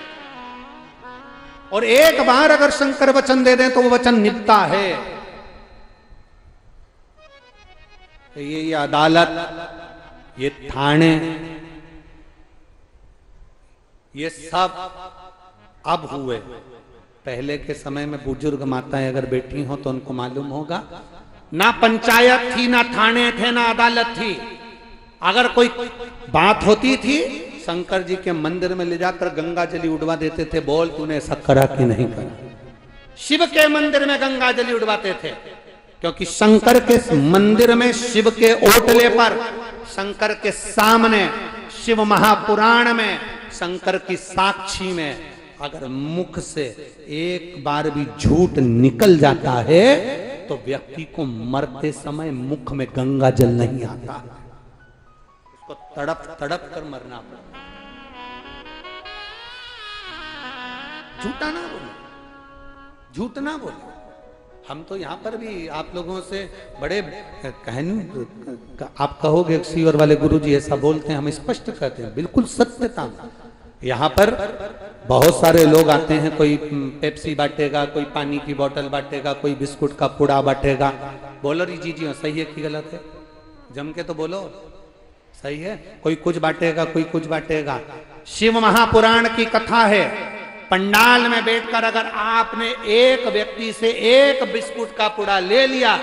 और एक बार अगर शंकर वचन दे दें तो वो वचन निभता है। ये अदालत, ये थाने, ये सब अब हुए। पहले के समय में बुजुर्ग माताएं अगर बैठी हो तो उनको मालूम होगा, ना पंचायत थी, ना थाने थे, ना अदालत थी। अगर कोई बात होती थी, शंकर जी के मंदिर में ले जाकर गंगा जली उड़वा देते थे, बोल तूने ऐसा करा कि नहीं करा। शिव के मंदिर में गंगा जली उड़वाते थे, क्योंकि शंकर के मंदिर में, शिव के ओटले पर, शंकर के सामने, शिव महापुराण में, शंकर की साक्षी में अगर मुख से एक बार भी झूठ निकल जाता है तो व्यक्ति को मरते समय मुख में गंगा जल नहीं आता, उसको तड़प तड़प कर मरना पड़ता। झूठा ना बोलो, झूठ ना बोलो। हम तो यहाँ पर भी आप लोगों से बड़े आप कहोगे सीवर वाले गुरुजी ऐसा बोलते हैं, हम स्पष्ट कहते हैं बिल्कुल सत्यता। यहाँ पर बहुत सारे लोग आते हैं, कोई पेप्सी बांटेगा, कोई पानी की बोतल बांटेगा, कोई बिस्कुट का पुड़ा बांटेगा। बोलो री जी सही है कि गलत है? जम के तो बोलो, सही है। कोई कुछ बांटेगा, कोई कुछ बांटेगा। शिव महापुराण की कथा है, पंडाल में बैठकर अगर आपने एक व्यक्ति से एक बिस्कुट का पुड़ा ले लिया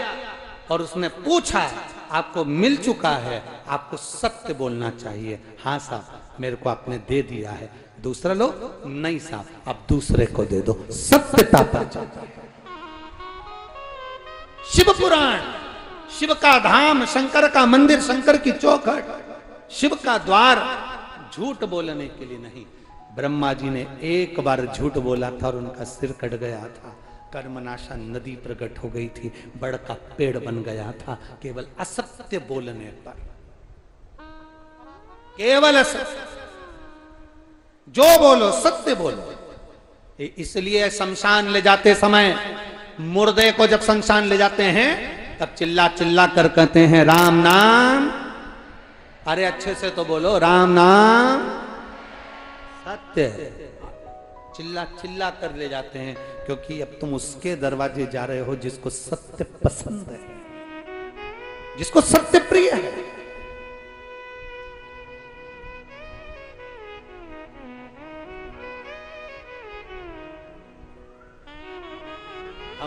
और उसने पूछा आपको मिल चुका है, आपको सत्य बोलना चाहिए। हाँ साहब मेरे को आपने दे दिया है। दूसरा लोग नहीं साहब आप दूसरे को दे दो, सत्यता पर चलता है। शिव पुराण, शिव का धाम, शंकर का मंदिर, शंकर की चौखट, शिव का द्वार झूठ बोलने के लिए नहीं। ब्रह्मा जी ने एक बार झूठ बोला था और उनका सिर कट गया था। कर्मनाशा नदी प्रकट हो गई थी, बड़ का पेड़ बन गया था, केवल असत्य बोलने पर। केवल असत्य, जो बोलो सत्य बोलो। इसलिए शमशान ले जाते समय, मुर्दे को जब शमशान ले जाते हैं तब चिल्ला चिल्ला कर कहते हैं राम नाम। अरे अच्छे से तो बोलो राम नाम सत्य। चिल्ला चिल्ला कर ले जाते हैं, क्योंकि अब तुम उसके दरवाजे जा रहे हो जिसको सत्य पसंद है, जिसको सत्य प्रिय है।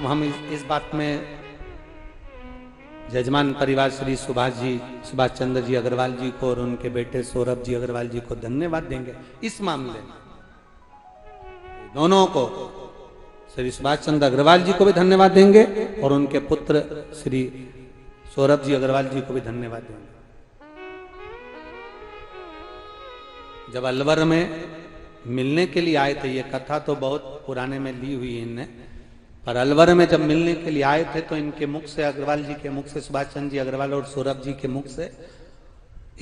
हम इस बात में जजमान परिवार श्री सुभाष चंद्र जी अग्रवाल जी को और उनके बेटे सौरभ जी अग्रवाल जी को धन्यवाद देंगे। इस मामले में दोनों को, श्री सुभाष चंद्र अग्रवाल जी को भी धन्यवाद देंगे और उनके पुत्र श्री सौरभ जी अग्रवाल जी को भी धन्यवाद देंगे। जब अलवर में मिलने के लिए आए थे, ये कथा तो बहुत पुराने में ली हुई है इनने, पर अलवर में जब मिलने के लिए आए थे तो इनके मुख से, अग्रवाल जी के मुख से, सुभाष चंद्र जी अग्रवाल और सौरभ जी के मुख से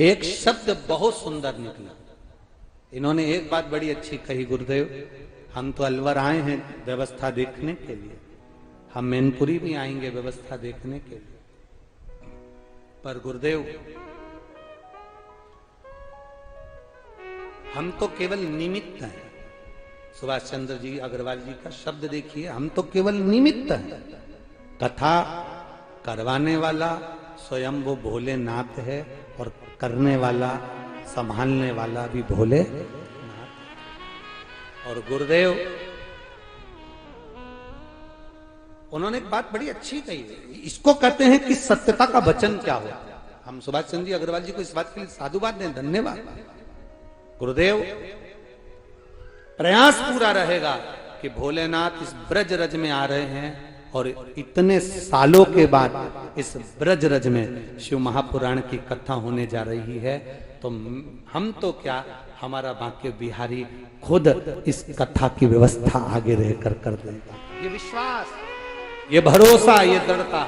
एक शब्द बहुत सुंदर निकला। इन्होंने एक बात बड़ी अच्छी कही, गुरुदेव हम तो अलवर आए हैं व्यवस्था देखने के लिए, हम मैनपुरी भी आएंगे व्यवस्था देखने के लिए, पर गुरुदेव हम तो केवल निमित्त हैं। सुभाष चंद्र जी अग्रवाल जी का शब्द देखिए, हम तो केवल निमित्त हैं। कथा करवाने वाला स्वयं वो भोलेनाथ है और करने वाला, संभालने वाला भी भोलेनाथ। और गुरुदेव उन्होंने एक बात बड़ी अच्छी कही, इसको कहते हैं कि सत्यता का वचन क्या हो। हम सुभाष चंद्र जी अग्रवाल जी को इस बात के लिए साधुवाद दें, धन्यवाद। गुरुदेव प्रयास पूरा रहेगा कि भोलेनाथ इस ब्रज रज में आ रहे हैं और इतने सालों के बाद इस ब्रज रज में शिव महापुराण की कथा होने जा रही है, तो हम तो क्या, हमारा बांके बिहारी खुद इस कथा की व्यवस्था आगे रहकर कर देगा। ये विश्वास, ये भरोसा, ये दृढ़ता,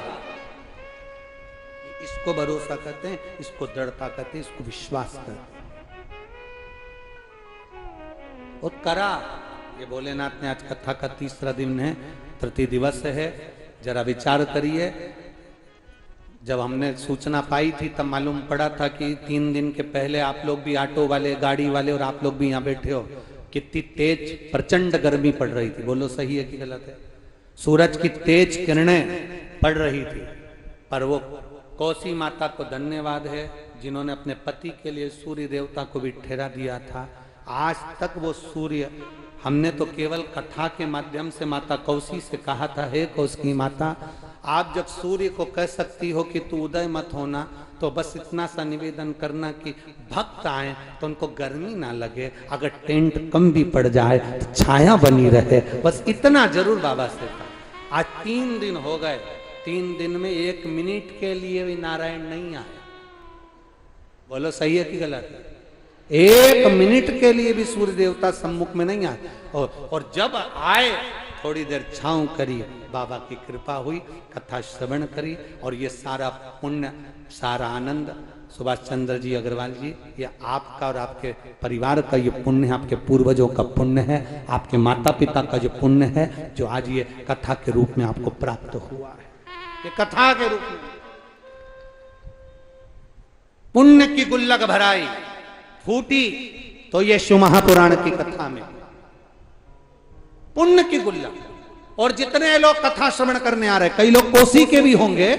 इसको भरोसा कहते हैं, इसको दृढ़ता कहते हैं, इसको विश्वास कहते हैं। और करा, ये भोलेनाथ ने, आज कथा का तीसरा दिन है, तृतीय दिवस है। जरा विचार करिए, जब हमने सूचना पाई थी तब मालूम पड़ा था कि 3 दिन के पहले आप लोग भी, ऑटो वाले, गाड़ी वाले और आप लोग भी यहाँ बैठे हो, कितनी तेज प्रचंड गर्मी पड़ रही थी। बोलो सही है कि गलत है? सूरज की तेज किरणें पड़ रही थी, पर वो कोसी माता को धन्यवाद है जिन्होंने अपने पति के लिए सूर्य देवता को भी ठहरा दिया था। आज तक वो सूर्य, हमने तो केवल कथा के माध्यम से माता कौसी से कहा था, हे कौसी माता आप जब सूर्य को कह सकती हो कि तू उदय मत होना, तो बस इतना सा निवेदन करना कि भक्त आए तो उनको गर्मी ना लगे, अगर टेंट कम भी पड़ जाए तो छाया बनी रहे, बस इतना जरूर बाबा से कहा। आज 3 दिन हो गए, 3 दिन में 1 मिनट के लिए भी नारायण नहीं आए। बोलो सही है कि गलत है? 1 मिनट के लिए भी सूर्य देवता सम्मुख में नहीं आए, और जब आए थोड़ी देर छांव करी, बाबा की कृपा हुई, कथा श्रवण करी, और ये सारा पुण्य, सारा आनंद सुभाष चंद्र जी अग्रवाल जी, ये आपका और आपके परिवार का ये पुण्य है, आपके पूर्वजों का पुण्य है, आपके माता पिता का जो पुण्य है, जो आज ये कथा के रूप में आपको प्राप्त हुआ है। ये कथा के रूप में पुण्य की गुल्लक भराई फूटी तो ये शिव महापुराण की कथा में पुण्य की गुल्लक। और जितने लोग कथा श्रवण करने आ रहे, कई लोग कोसी के भी होंगे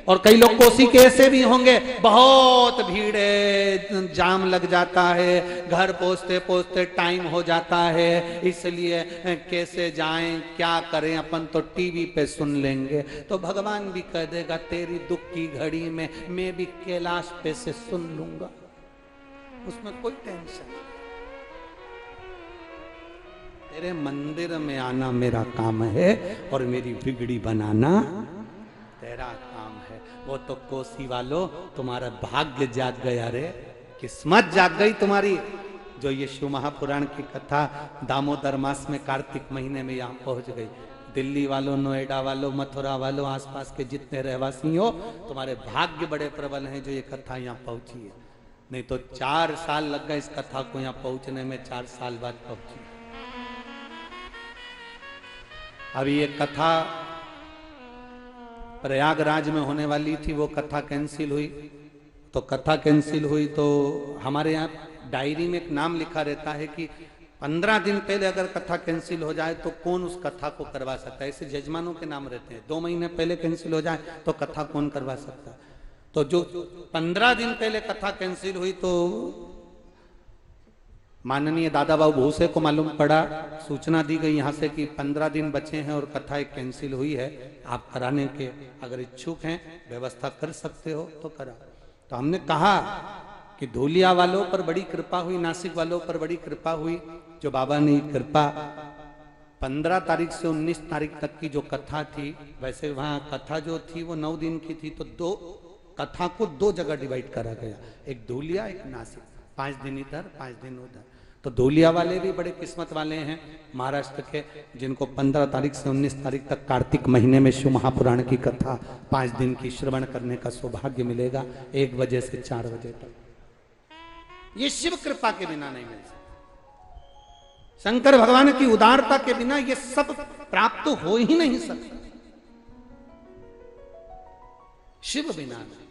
और कई लोग कोसी के ऐसे भी होंगे, बहुत भीड़ है, जाम लग जाता है, घर पहुंचते पहुंचते टाइम हो जाता है, इसलिए कैसे जाएं, क्या करें, अपन तो टीवी पे सुन लेंगे। तो भगवान भी कह देगा तेरी दुख की घड़ी में मैं भी कैलाश पे से सुन लूंगा, उसमें कोई टेंशन नहीं। तेरे मंदिर में आना मेरा काम है और मेरी बिगड़ी बनाना तेरा काम है। वो तो कोसी वालों तुम्हारा भाग्य जाग गया रे, किस्मत जाग गई तुम्हारी, जो ये शिव महापुराण की कथा दामोदर मास में कार्तिक महीने में यहाँ पहुंच गई। दिल्ली वालों, नोएडा वालों, मथुरा वालों, आसपास के जितने रहवासी हो, तुम्हारे भाग्य बड़े प्रबल हैं जो ये कथा यहाँ पहुंची है। नहीं तो 4 साल लग गए इस कथा को यहाँ पहुंचने में, 4 साल बाद पहुंची। अभी ये कथा प्रयागराज में होने वाली थी, वो कथा कैंसिल हुई। तो कथा कैंसिल हुई तो हमारे यहाँ डायरी में एक नाम लिखा रहता है कि 15 दिन पहले अगर कथा कैंसिल हो जाए तो कौन उस कथा को करवा सकता है। ऐसे जजमानों के नाम रहते हैं। 2 महीने पहले कैंसिल हो जाए तो कथा कौन करवा सकता है। तो जो 15 दिन पहले कथा कैंसिल हुई तो माननीय दादा बाबू भूसे को मालूम पड़ा, सूचना दी गई यहाँ से कि 15 दिन बचे हैं और कथा एक कैंसिल हुई है, आप कराने के अगर इच्छुक हैं व्यवस्था कर सकते हो तो करा। तो हमने कहा कि धूलिया वालों पर बड़ी कृपा हुई, नासिक वालों पर बड़ी कृपा हुई, जो बाबा ने कृपा 15 तारीख से 19 तारीख तक की जो कथा थी, वैसे वहाँ कथा जो थी वो 9 दिन की थी, तो 2 कथा को 2 जगह डिवाइड करा गया, एक धूलिया एक नासिक, 5 दिन इधर 5 दिन उधर। तो धूलिया वाले भी बड़े किस्मत वाले हैं महाराष्ट्र के, जिनको 15 तारीख से 19 तारीख तक कार्तिक महीने में शिव महापुराण की कथा 5 दिन की श्रवण करने का सौभाग्य मिलेगा, 1 बजे से 4 बजे तक। ये शिव कृपा के बिना नहीं मिल सकता, शंकर भगवान की उदारता के बिना ये सब प्राप्त हो ही नहीं सकता, शिव बिना नहीं।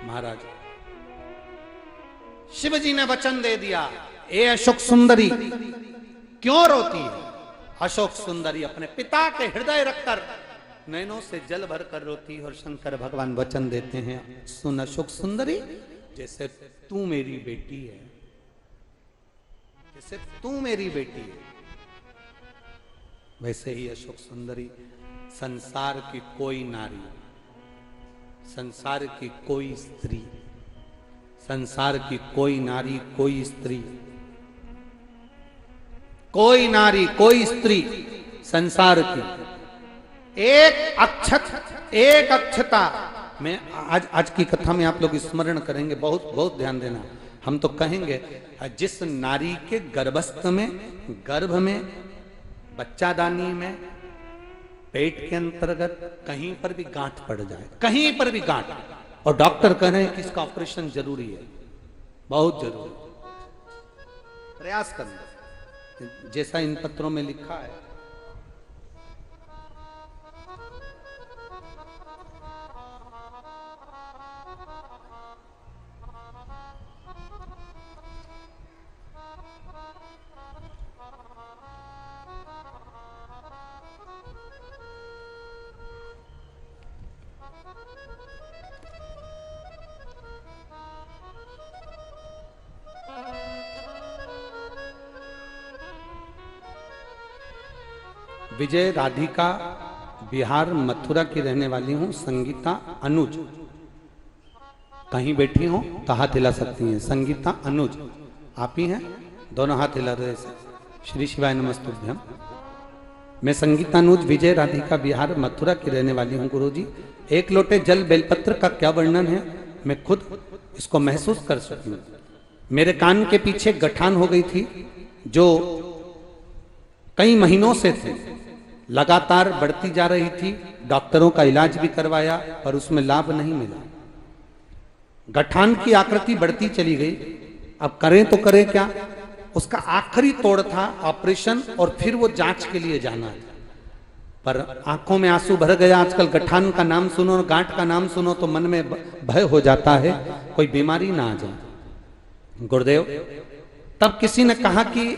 महाराज शिव जी ने वचन दे दिया, ए अशोक सुंदरी क्यों रोती है। अशोक सुंदरी अपने पिता के हृदय रखकर नैनों से जल भर कर रोती है, और शंकर भगवान वचन देते हैं, सुन अशोक सुंदरी, जैसे तू मेरी बेटी है, जैसे तू मेरी बेटी है, वैसे ही अशोक सुंदरी संसार की कोई नारी, संसार की कोई स्त्री, संसार की कोई नारी, कोई स्त्री, कोई नारी कोई स्त्री संसार की एक अक्षता में आज की कथा में आप लोग स्मरण करेंगे, बहुत बहुत ध्यान देना। हम तो कहेंगे जिस नारी के गर्भस्थ में, गर्भ में, बच्चादानी में, पेट के अंतर्गत कहीं पर भी गांठ पड़ जाए, कहीं पर भी गांठ, और डॉक्टर कह रहे हैं कि इसका ऑपरेशन जरूरी है, बहुत जरूरी, प्रयास करना जैसा इन पत्रों में लिखा है। विजय राधिका, बिहार मथुरा की रहने वाली हूं, संगीता अनुज। कहीं बैठी हो तो हाथ हिला सकती हैं। संगीता अनुज आप ही हैं? दोनों हाथ हिला रहे से। श्री शिवाय नमस्तुभ्यम। मैं संगीता अनुज, विजय राधिका, बिहार मथुरा की रहने वाली हूं गुरुजी। एक लोटे जल बेलपत्र का क्या वर्णन है, मैं खुद इसको महसूस कर सकती हूँ। मेरे कान के पीछे गठान हो गई थी जो कई महीनों से थी, लगातार बढ़ती जा रही थी। डॉक्टरों का इलाज भी करवाया पर उसमें लाभ नहीं मिला। गठान की आकृति बढ़ती चली गई। अब करें तो करें क्या? उसका आखिरी तोड़ था ऑपरेशन और फिर वो जांच के लिए जाना था। पर आंखों में आंसू भर गया। आजकल गठान का नाम सुनो और गांठ का नाम सुनो तो मन में भय हो जाता है कोई बीमारी ना आ जाए। गुरुदेव, तब किसी ने कहा कि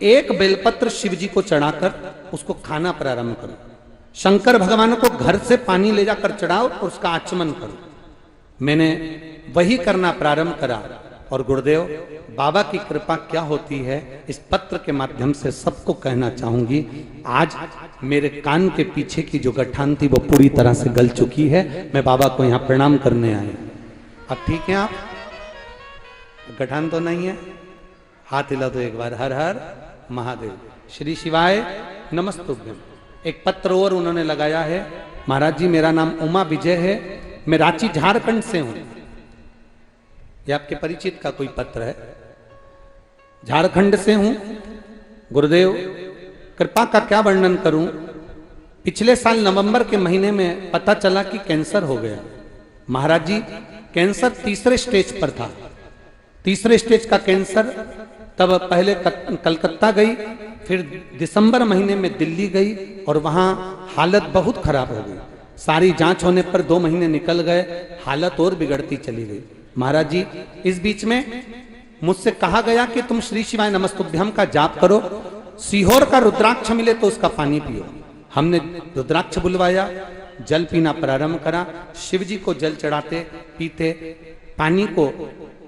एक बेलपत्र शिव जी को चढ़ाकर उसको खाना प्रारंभ करो। शंकर भगवान को घर से पानी ले जाकर चढ़ाओ और उसका आचमन करो। मैंने वही करना प्रारंभ करा और गुरुदेव, बाबा की कृपा क्या होती है इस पत्र के माध्यम से सबको कहना चाहूंगी। आज मेरे कान के पीछे की जो गठान थी वो पूरी तरह से गल चुकी है। मैं बाबा को यहाँ प्रणाम करने आए। अब ठीक है आप? गठान तो नहीं है? हाथ हिला दो एक बार। हर हर महादेव। श्री शिवाय नमस्तुभ्यम। एक पत्र और उन्होंने लगाया है। महाराज जी, मेरा नाम उमा विजय है, मैं रांची झारखंड से हूं। यह आपके परिचित का कोई पत्र है। झारखंड से हूं। गुरुदेव, कृपा का क्या वर्णन करूं। पिछले साल नवंबर के महीने में पता चला कि कैंसर हो गया। महाराज जी, कैंसर तीसरे स्टेज पर था। तीसरे स्टेज का कैंसर। तब पहले कलकत्ता गई, फिर दिसंबर महीने में दिल्ली गई और वहां हालत बहुत खराब हो गई। सारी जांच होने पर 2 महीने निकल गए, हालत और बिगड़ती चली गई। महाराज जी, इस बीच में मुझसे कहा गया कि तुम श्री शिवाय नमस्तुभ्यम का जाप करो, सीहोर का रुद्राक्ष मिले तो उसका पानी पियो। हमने रुद्राक्ष बुलवाया, जल पीना प्रारंभ करा। शिव जी को जल चढ़ाते, पीते, पानी को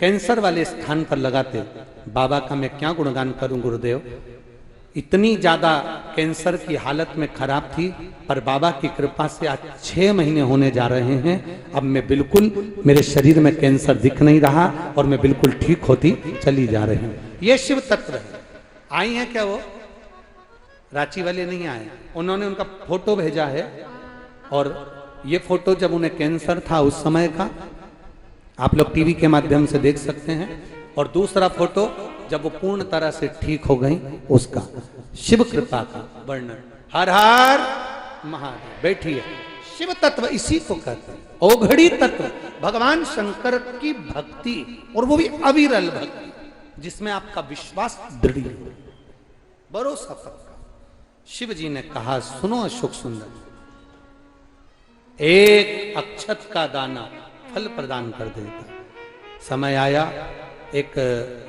कैंसर वाले स्थान पर लगाते। बाबा का मैं क्या गुणगान करूं गुरुदेव। इतनी ज्यादा कैंसर की हालत में खराब थी, पर बाबा की कृपा से आज 6 महीने होने जा रहे हैं। अब मैं बिल्कुल, मेरे शरीर में कैंसर दिख नहीं रहा और मैं बिल्कुल ठीक होती चली जा रही हूं। ये शिव तत्व है। आई हैं क्या वो? रांची वाले नहीं आए, उन्होंने उनका फोटो भेजा है। और ये फोटो जब उन्हें कैंसर था उस समय का, आप लोग टीवी के माध्यम से देख सकते हैं। और दूसरा फोटो जब वो पूर्ण तरह से ठीक हो गई उसका। शिव कृपा का वर्णन। हर हर महादेव। बैठिए। शिव तत्व इसी को कहते हैं, औघड़ी तत्व। भगवान शंकर की भक्ति, और वो भी अविरल भक्ति जिसमें आपका विश्वास दृढ़ हो, भरोसा पक्का। शिव जी ने कहा, सुनो अशोक सुंदर, एक अक्षत का दाना फल प्रदान कर देता। समय आया, एक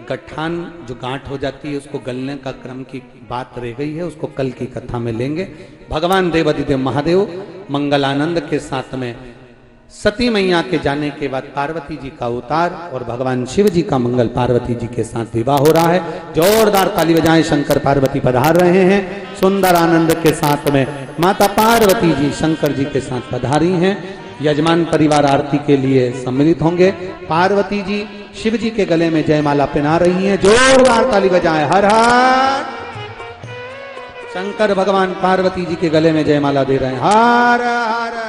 गठान जो गांठ हो जाती है उसको गलने का क्रम की बात रह गई है, उसको कल की कथा में लेंगे। भगवान देवाधिदेव महादेव मंगलानंद के साथ में सती मैया के जाने के बाद पार्वती जी का अवतार और भगवान शिव जी का मंगल पार्वती जी के साथ विवाह हो रहा है। जोरदार ताली बजाएं, शंकर पार्वती पधार रहे हैं। सुंदर आनंद के साथ में माता पार्वती जी शंकर जी के साथ पधारी हैं। यजमान परिवार आरती के लिए सम्मिलित होंगे। पार्वती जी शिव जी के गले में जयमाला पहना रही हैं। जोरदार ताली बजाएं। हर हर। शंकर भगवान पार्वती जी के गले में जयमाला दे रहे हैं। हर हर।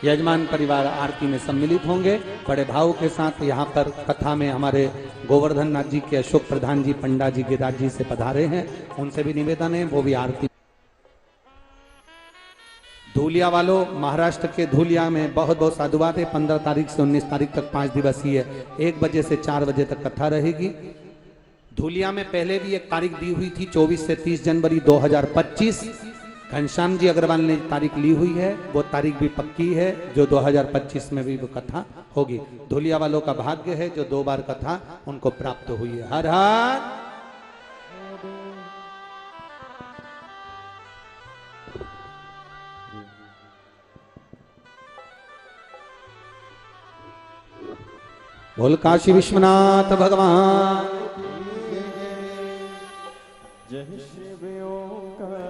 यजमान परिवार आरती में सम्मिलित होंगे बड़े भाव के साथ। यहाँ पर कथा में हमारे गोवर्धन नाथ जी के अशोक प्रधान जी, पंडा जी, गिरिराज जी से पधारे हैं। उनसे भी निवेदन है वो भी आरती। धूलिया वालों, महाराष्ट्र के धूलिया में बहुत बहुत साधुवाद है। 15 तारीख से 19 तारीख तक 5 दिवसीय 1 बजे से 4 बजे तक कथा रहेगी। धूलिया में पहले भी एक तारीख दी हुई थी, 24 से 30 जनवरी 2025। घनश्याम जी अग्रवाल ने तारीख ली हुई है, वो तारीख भी पक्की है, जो 2025 में भी वो कथा होगी। धूलिया वालों का भाग्य है जो 2 बार कथा उनको प्राप्त हुई है। हर हर। बोल काशी विश्वनाथ भगवान। जय शिव ओंकार।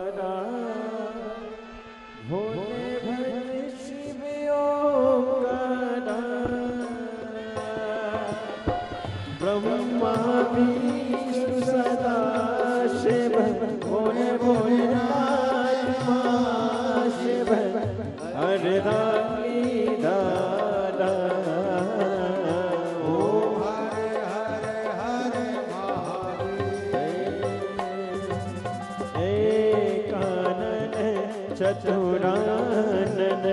अर्धांगी दादा ओम हर हर हर महादेव। एकानन चतुरानन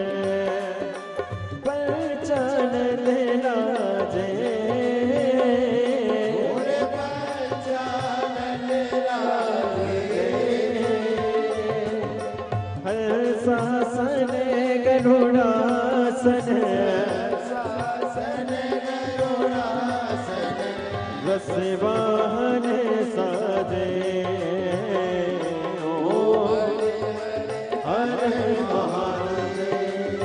पंचानन राजे शासन गरुड़ासन रसवाहन साजे ओम हर महादेव।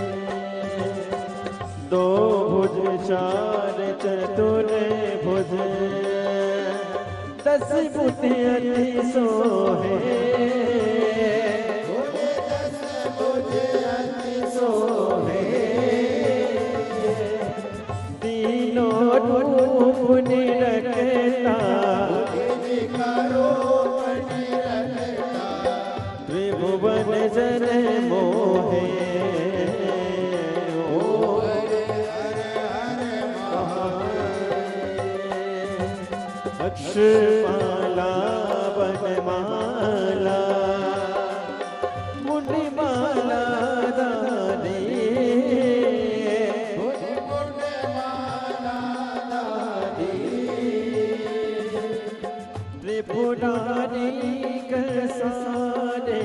दो भुज चार चतुर भुज 10 फुट अति सोहे निरखता त्रिभुवन जन मोहे अक्षमाला वनमाला मुंडमाला दादी पुरानी कसारे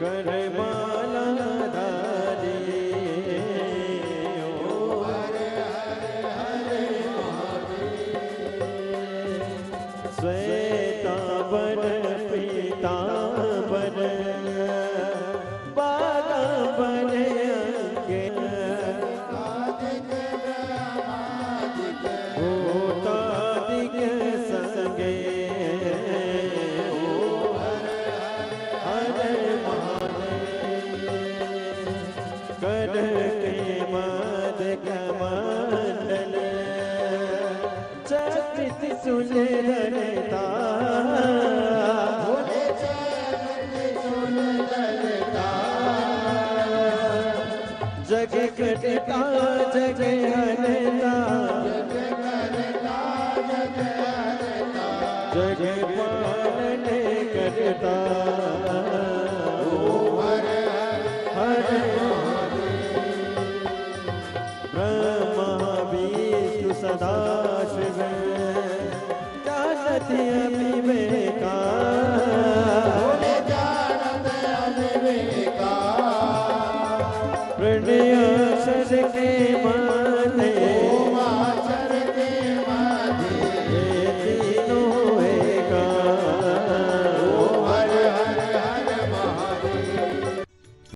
करमाला धारी ओ हर हर महादेव। श्वेतांबर पीतांबर बागांबर अंगे भूतादिक संगे ओ हर महादेव। कर के मद कमंडल चक्रित सुंदरता जग कटता जग हरता जग पालन करता ओ हर हर ब्रह्मा विष्णु सदा शिव जानति अभी बेकार